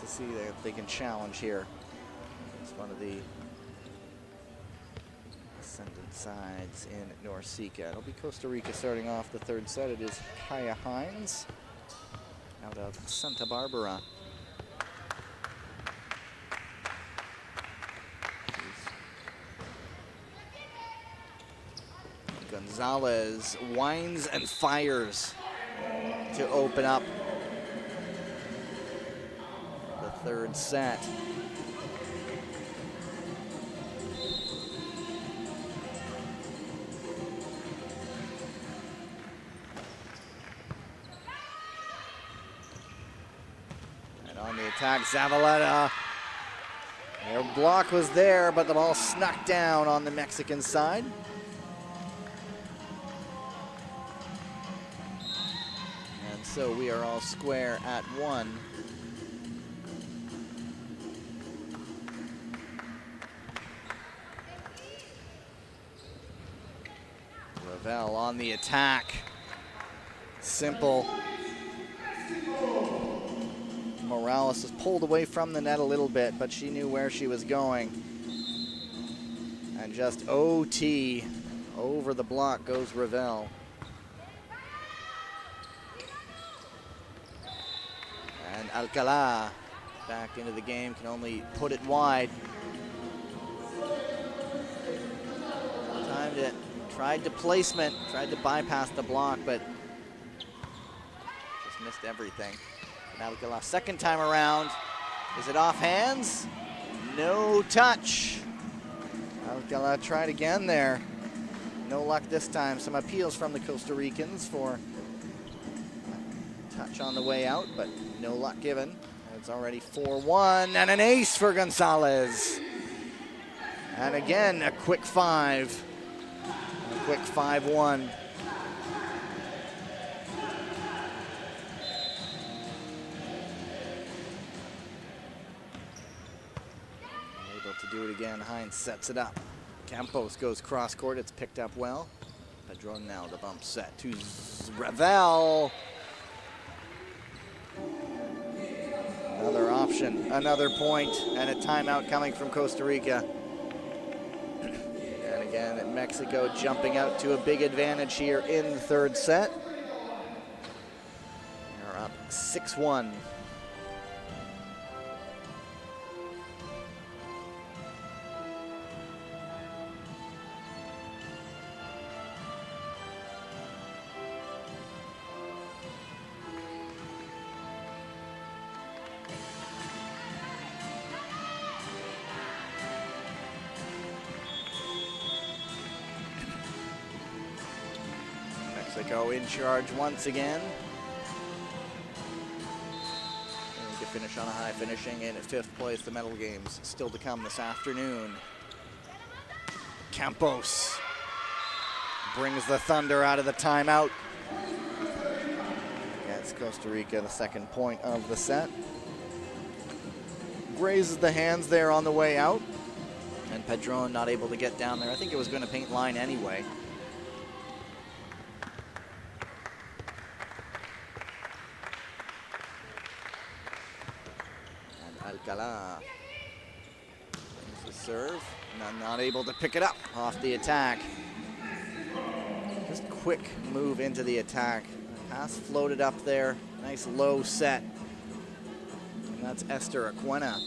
See if they can challenge here. It's one of the ascendant sides in NORCECA. It'll be Costa Rica starting off the third set. It is Kaya Hines out of Santa Barbara. Gonzalez winds and fires to open up third set. And on the attack, Zavaleta. Their block was there, but the ball snuck down on the Mexican side. And so we are all square at 1. Ravel on the attack. Simple. Morales was pulled away from the net a little bit, but she knew where she was going. And just OT over the block goes Ravel. And Alcalá back into the game, can only put it wide. Timed it. Tried to placement, tried to bypass the block, but just missed everything. Now Alcalá, second time around. Is it off hands? No touch. Alcalá tried again there. No luck this time. Some appeals from the Costa Ricans for a touch on the way out, but no luck given. It's already 4-1 and an ace for Gonzalez. And again, a quick 5. A quick 5-1. Able to do it again. Hines sets it up. Campos goes cross court. It's picked up well. Padron now the bump set to Ravel. Another option, another point, and a timeout coming from Costa Rica. And again, Mexico jumping out to a big advantage here in the third set. They're up 6-1. Mexico in charge once again. And to finish on a high, finishing in 5th place. The medal games still to come this afternoon. Campos brings the thunder out of the timeout. Against Costa Rica, the 2nd point of the set. Grazes the hands there on the way out. And Pedron not able to get down there. I think it was going to paint line anyway. Alcala brings the serve, not able to pick it up off the attack. Just quick move into the attack. Pass floated up there, nice low set. And that's Esther Aquena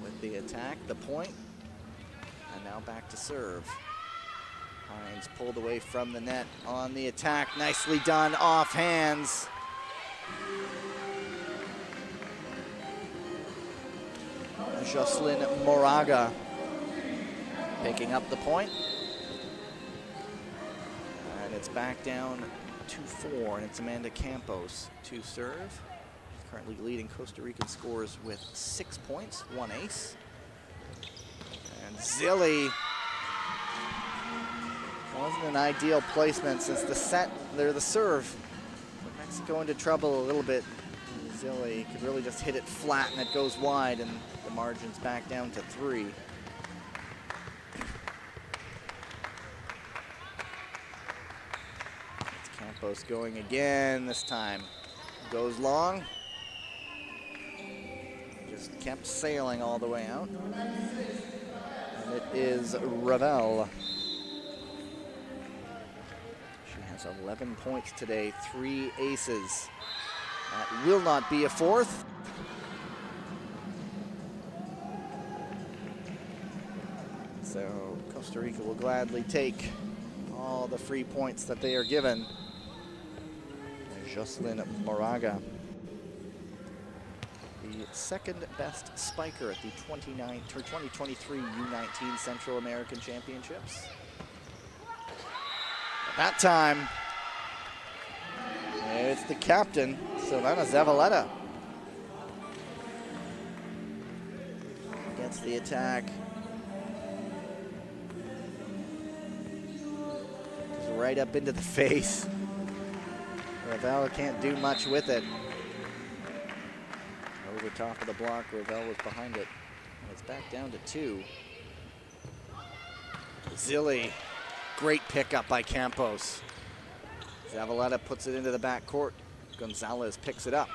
with the attack, the point, and now back to serve. Hines pulled away from the net on the attack, nicely done off hands. Jocelyn Moraga picking up the point. And it's back down 2-4, and it's Amanda Campos to serve. She's currently leading Costa Rican scores with 6 points, 1 ace. And Zilli wasn't an ideal placement since the set, the serve. Put Mexico into trouble a little bit. Zilli could really just hit it flat and it goes wide, and the margin's back down to 3. It's Campos going again this time. Goes long. Just kept sailing all the way out. And it is Ravel. She has 11 points today, 3 aces. That will not be a 4th. So Costa Rica will gladly take all the free points that they are given. Jocelyn Moraga, the 2nd best spiker at the 2023 U19 Central American Championships. At that time, it's the captain, Silvana Zavaleta. Gets the attack. Just right up into the face. Ravel can't do much with it. Over top of the block, Ravel was behind it. And it's back down to 2. Zilli, great pickup by Campos. Zavaleta puts it into the back court. Gonzalez picks it up.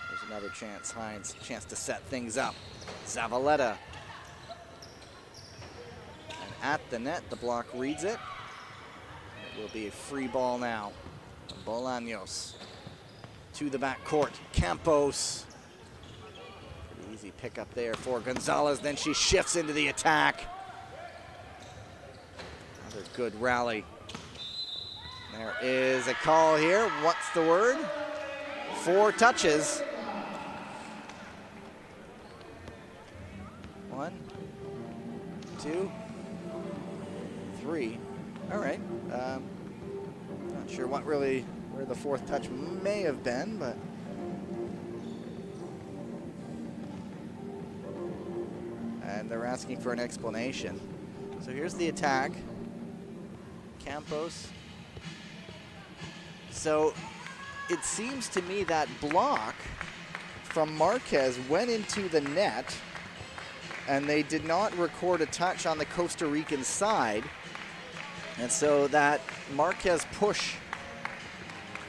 There's another chance. Hines, chance to set things up. Zavaleta. And at the net, the block reads it. It will be a free ball now. Bolaños to the back court. Campos. Pretty easy pickup there for Gonzalez. Then she shifts into the attack. Another good rally. There is a call here. What's the word? 4 touches. 1, 2, 3. All right. Not sure where the 4th touch may have been, but and they're asking for an explanation. So here's the attack. Campos. So it seems to me that block from Marquez went into the net, and they did not record a touch on the Costa Rican side. And so that Marquez push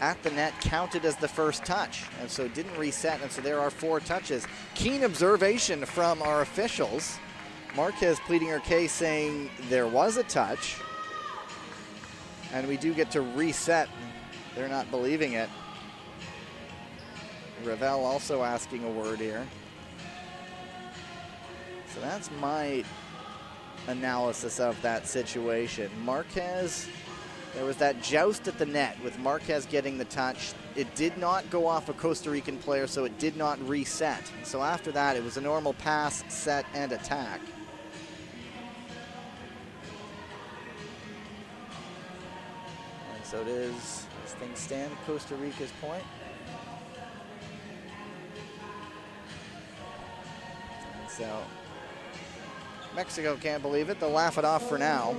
at the net counted as the first touch, and so didn't reset, and so there are 4 touches. Keen observation from our officials. Marquez pleading her case, saying there was a touch, and we do get to reset. They're not believing it. Ravel also asking a word here. So that's my analysis of that situation. Marquez, there was that joust at the net with Marquez getting the touch. It did not go off a Costa Rican player, so it did not reset. So after that, it was a normal pass, set, and attack. And so it is, as things stand, Costa Rica's point. And so Mexico can't believe it. They'll laugh it off for now.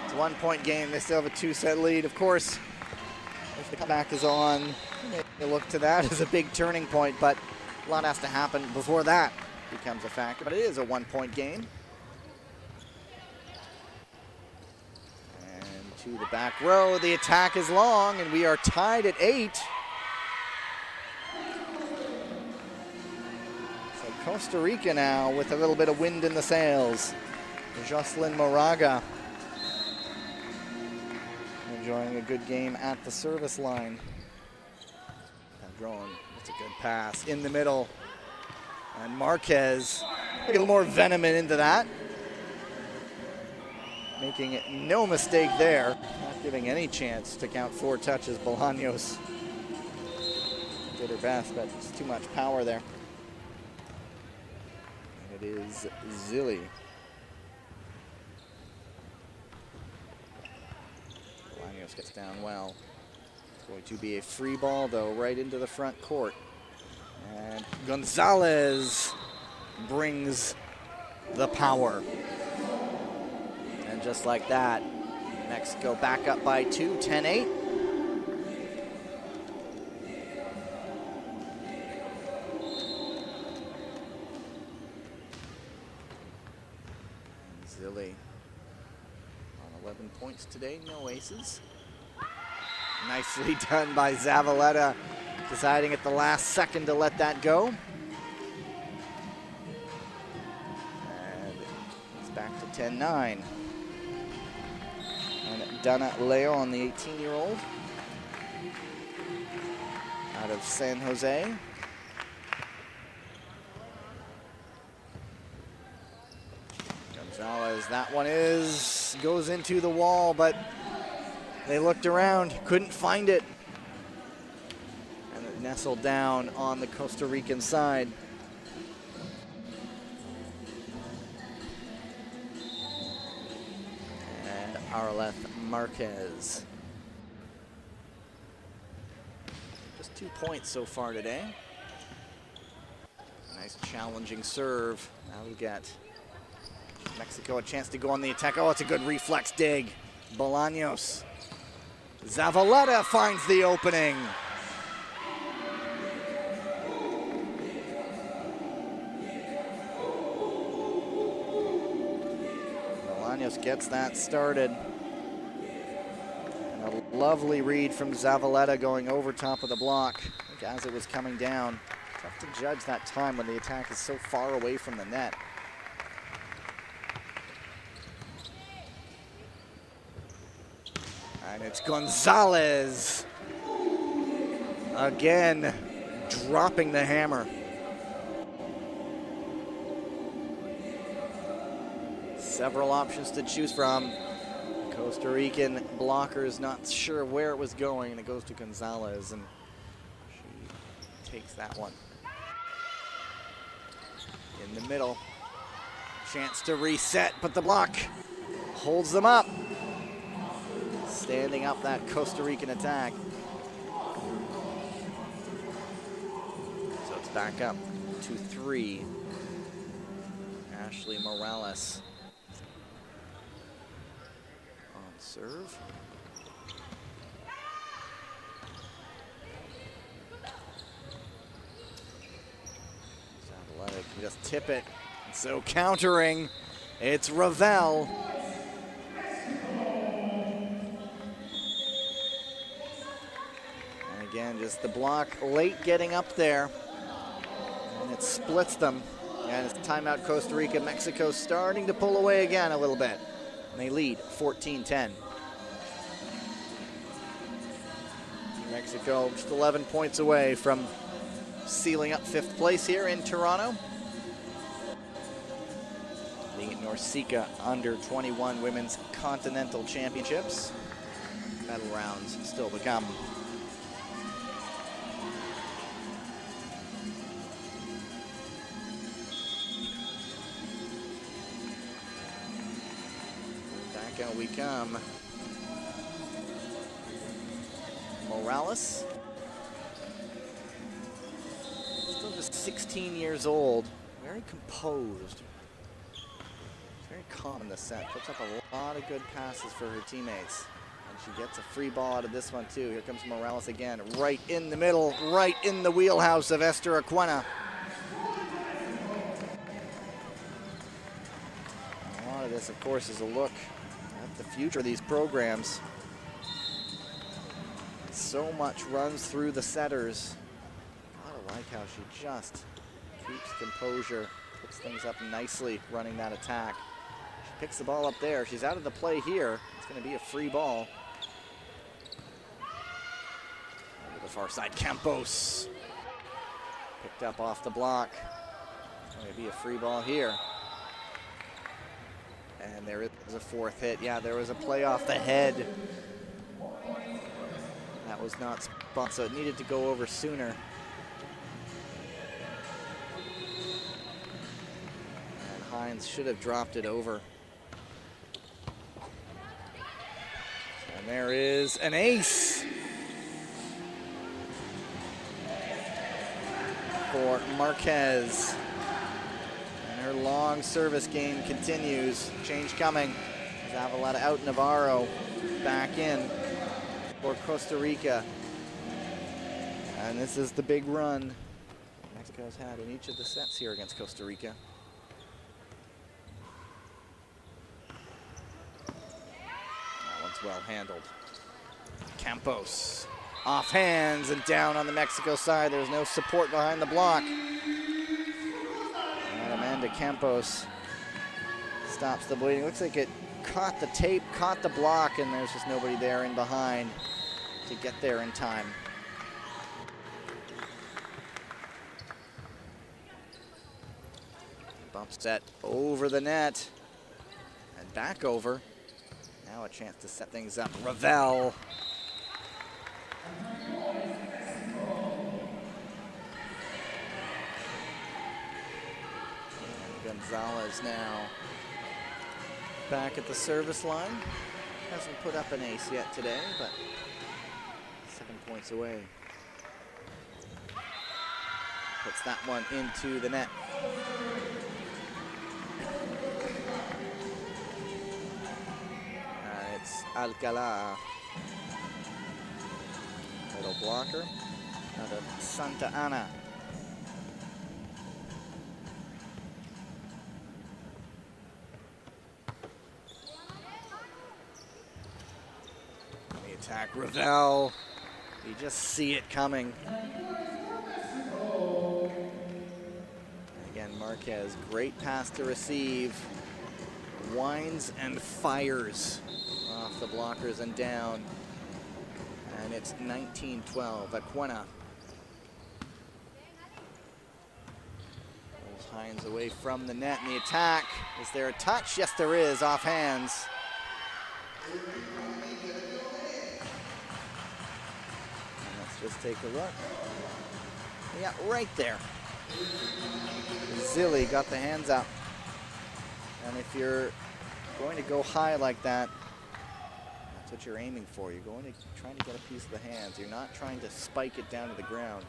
It's a 1-point game. They still have a 2-set lead. Of course, if the comeback is on, they look to that as a big turning point, but a lot has to happen before that becomes a factor. But it is a 1-point game. And to the back row, the attack is long, and we are tied at 8. Costa Rica now with a little bit of wind in the sails. Jocelyn Moraga enjoying a good game at the service line. Padron, that's a good pass in the middle. And Marquez, a little more venom into that. Making no mistake there. Not giving any chance to count 4 touches. Bolaños did her best, but it's too much power there. It is Zilli. Bolaños gets down well. It's going to be a free ball, though, right into the front court. And Gonzalez brings the power. And just like that, Mexico back up by 2, 10-8. Zilli on 11 points today, no aces. Nicely done by Zavaleta, deciding at the last second to let that go. And it's back to 10-9. And Dana Leon, the 18-year-old out of San Jose. Gonzalez, that one goes into the wall, but they looked around, couldn't find it. And it nestled down on the Costa Rican side. And Arleth Marquez. Just 2 points so far today. Nice challenging serve. Now we got Mexico a chance to go on the attack. Oh, it's a good reflex dig. Bolaños. Zavaleta finds the opening. Bolaños gets that started. And a lovely read from Zavaleta going over top of the block as it was coming down. Tough to judge that time when the attack is so far away from the net. And it's Gonzalez again dropping the hammer. Several options to choose from. Costa Rican blockers not sure where it was going, and it goes to Gonzalez, and she takes that one. In the middle, chance to reset, but the block holds them up. Standing up that Costa Rican attack. So it's back up to 3. Ashley Morales on serve. Zavaleta can just tip it. So countering, it's Ravel. is the block late getting up there, and it splits them. And it's timeout Costa Rica. Mexico starting to pull away again a little bit. And they lead 14-10. Mexico just 11 points away from sealing up 5th place here in Toronto. The NORCECA Under-21 Women's Continental Championships. Medal rounds still to come. Back out we come. Morales. Still just 16 years old. Very composed. Very calm in the set. Puts up a lot of good passes for her teammates. And she gets a free ball out of this one too. Here comes Morales again. Right in the middle, right in the wheelhouse of Esther Aquena. A lot of this, of course, is a look at the future of these programs. So much runs through the setters. I don't like how she just keeps composure, puts things up nicely running that attack. She picks the ball up there. She's out of the play here. It's going to be a free ball. Over the far side, Campos. Picked up off the block. It's going to be a free ball here. And there is a 4th hit. Yeah, there was a play off the head. That was not spot, so it needed to go over sooner. And Hines should have dropped it over. And there is an ace for Marquez. And her long service game continues. Change coming. Zavaleta out, Navarro back in for Costa Rica. And this is the big run Mexico's had in each of the sets here against Costa Rica. That one's well handled. Campos off hands and down on the Mexico side. There's no support behind the block. And Amanda Campos stops the bleeding. Looks like it caught the tape, caught the block, and there's just nobody there in behind to get there in time. Bump set over the net and back over. Now a chance to set things up. Ravel. And Gonzalez now back at the service line. Hasn't put up an ace yet today, but 7 points away. Puts that one into the net. It's Alcala. Little blocker out of Santa Ana. Attack Ravel. You just see it coming. Again, Marquez, great pass to receive. Winds and fires off the blockers and down. And it's 19-12. Aquena. Pulls Hines away from the net in the attack. Is there a touch? Yes, there is, off hands. Let's take a look. Yeah, right there. Zilli got the hands up. And if you're going to go high like that, that's what you're aiming for. You're going to trying to get a piece of the hands. You're not trying to spike it down to the ground.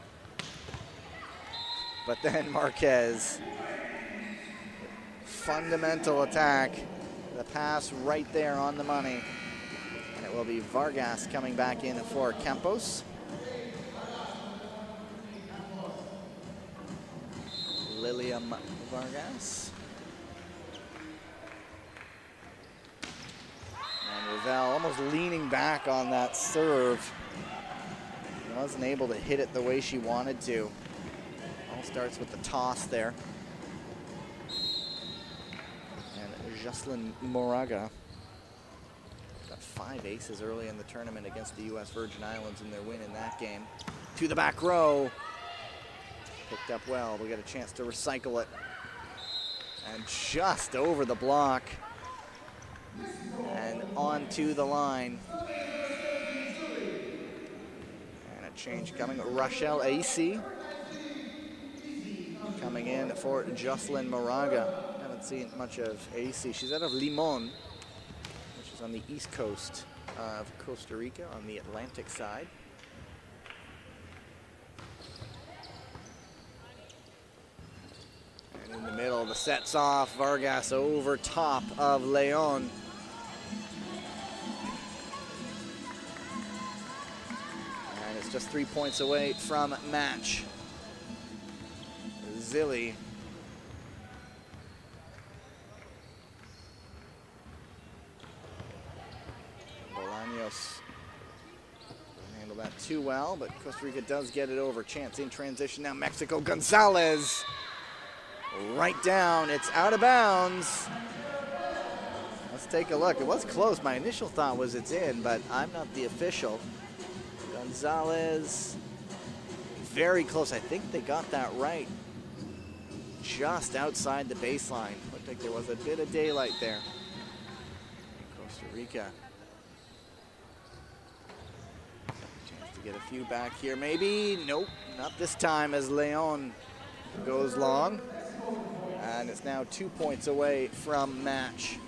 But then Marquez, fundamental attack. The pass right there on the money. And it will be Vargas coming back in for Campos. Lilium Vargas. And Ravel almost leaning back on that serve. wasn't able to hit it the way she wanted to. All starts with the toss there. And Jocelyn Moraga got 5 aces early in the tournament against the U.S. Virgin Islands in their win in that game. To the back row. Picked up well. We get a chance to recycle it. And just over the block. And onto the line. And a change coming. Rochelle AC coming in for Jocelyn Moraga. Haven't seen much of AC. She's out of Limon, which is on the east coast of Costa Rica, on the Atlantic side. And in the middle, the set's off. Vargas over top of Leon. And it's just 3 points away from match. Zilli. Bolaños didn't handle that too well, but Costa Rica does get it over. Chance in transition now. Mexico. Gonzalez right down. It's out of bounds. Let's take a look. It was close. My initial thought was it's in, but I'm not the official. Gonzalez very close. I think they got that right. Just outside the baseline. Looked like there was a bit of daylight there. Costa Rica. Chance to get a few back here, maybe. Nope, not this time as Leon goes long. And it's now 2 points away from match.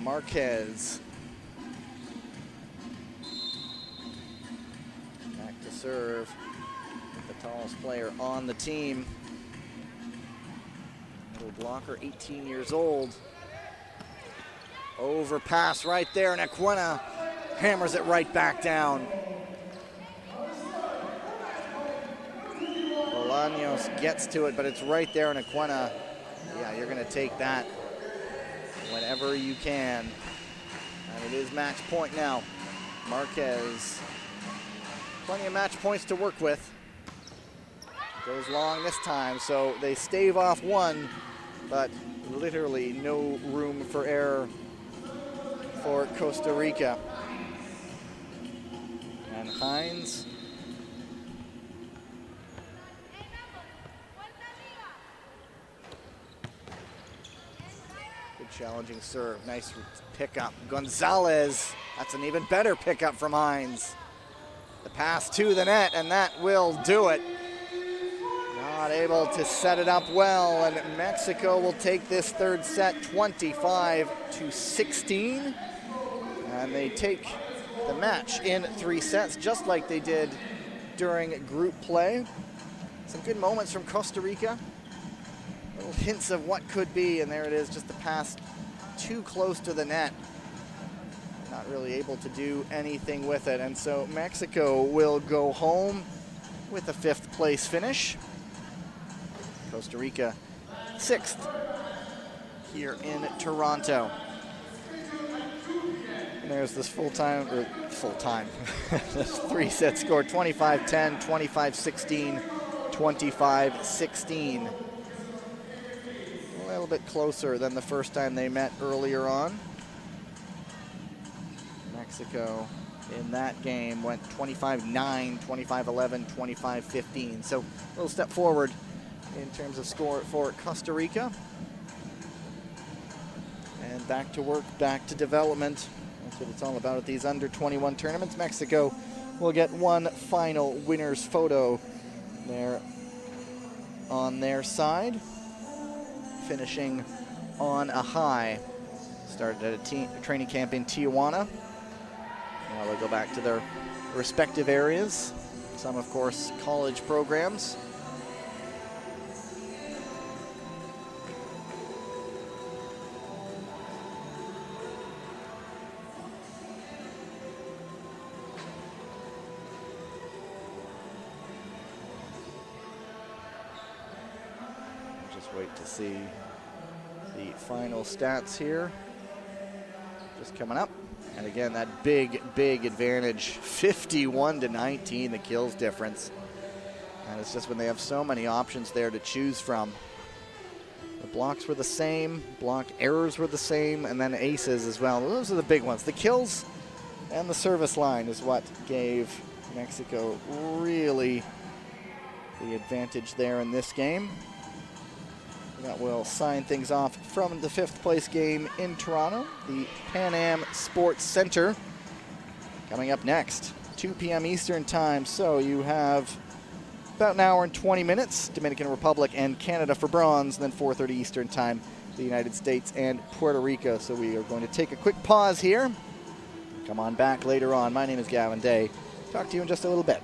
Marquez. Back to serve. The tallest player on the team. Blocker, 18 years old. Overpass right there, and Aquina hammers it right back down. Bolaños gets to it, but it's right there, and Aquina, yeah, you're going to take that whenever you can. And it is match point now. Marquez, plenty of match points to work with. Goes long this time, so they stave off one, but literally no room for error for Costa Rica. And Hines. Good challenging serve, nice pickup. Gonzalez, that's an even better pickup from Hines. The pass to the net, and that will do it. Not able to set it up well, and Mexico will take this third set 25-16. And they take the match in 3 sets, just like they did during group play. Some good moments from Costa Rica. Little hints of what could be, and there it is, just the pass too close to the net. Not really able to do anything with it, and so Mexico will go home with a 5th place finish. Costa Rica 6th here in Toronto. And there's this full-time, this 3-set score, 25-10, 25-16, 25-16. A little bit closer than the first time they met earlier on. Mexico in that game went 25-9, 25-11, 25-15. So a little step forward in terms of score for Costa Rica. And back to work, back to development. That's what it's all about at these under-21 tournaments. Mexico will get one final winner's photo there on their side, finishing on a high. Started at a training camp in Tijuana. Now they'll go back to their respective areas. Some, of course, college programs. Wait to see the final stats here. Just coming up. And again, that big advantage, 51-19, the kills difference. And it's just when they have so many options there to choose from. The blocks were the same, block errors were the same, and then aces as well. Those are the big ones. The kills and the service line is what gave Mexico really the advantage there in this game. That will sign things off from the 5th place game in Toronto, the Pan Am Sports Center. Coming up next, 2 p.m. Eastern time, so you have about an hour and 20 minutes, Dominican Republic and Canada for bronze, and then 4:30 Eastern time, the United States and Puerto Rico. So we are going to take a quick pause here. Come on back later on. My name is Gavin Day. Talk to you in just a little bit.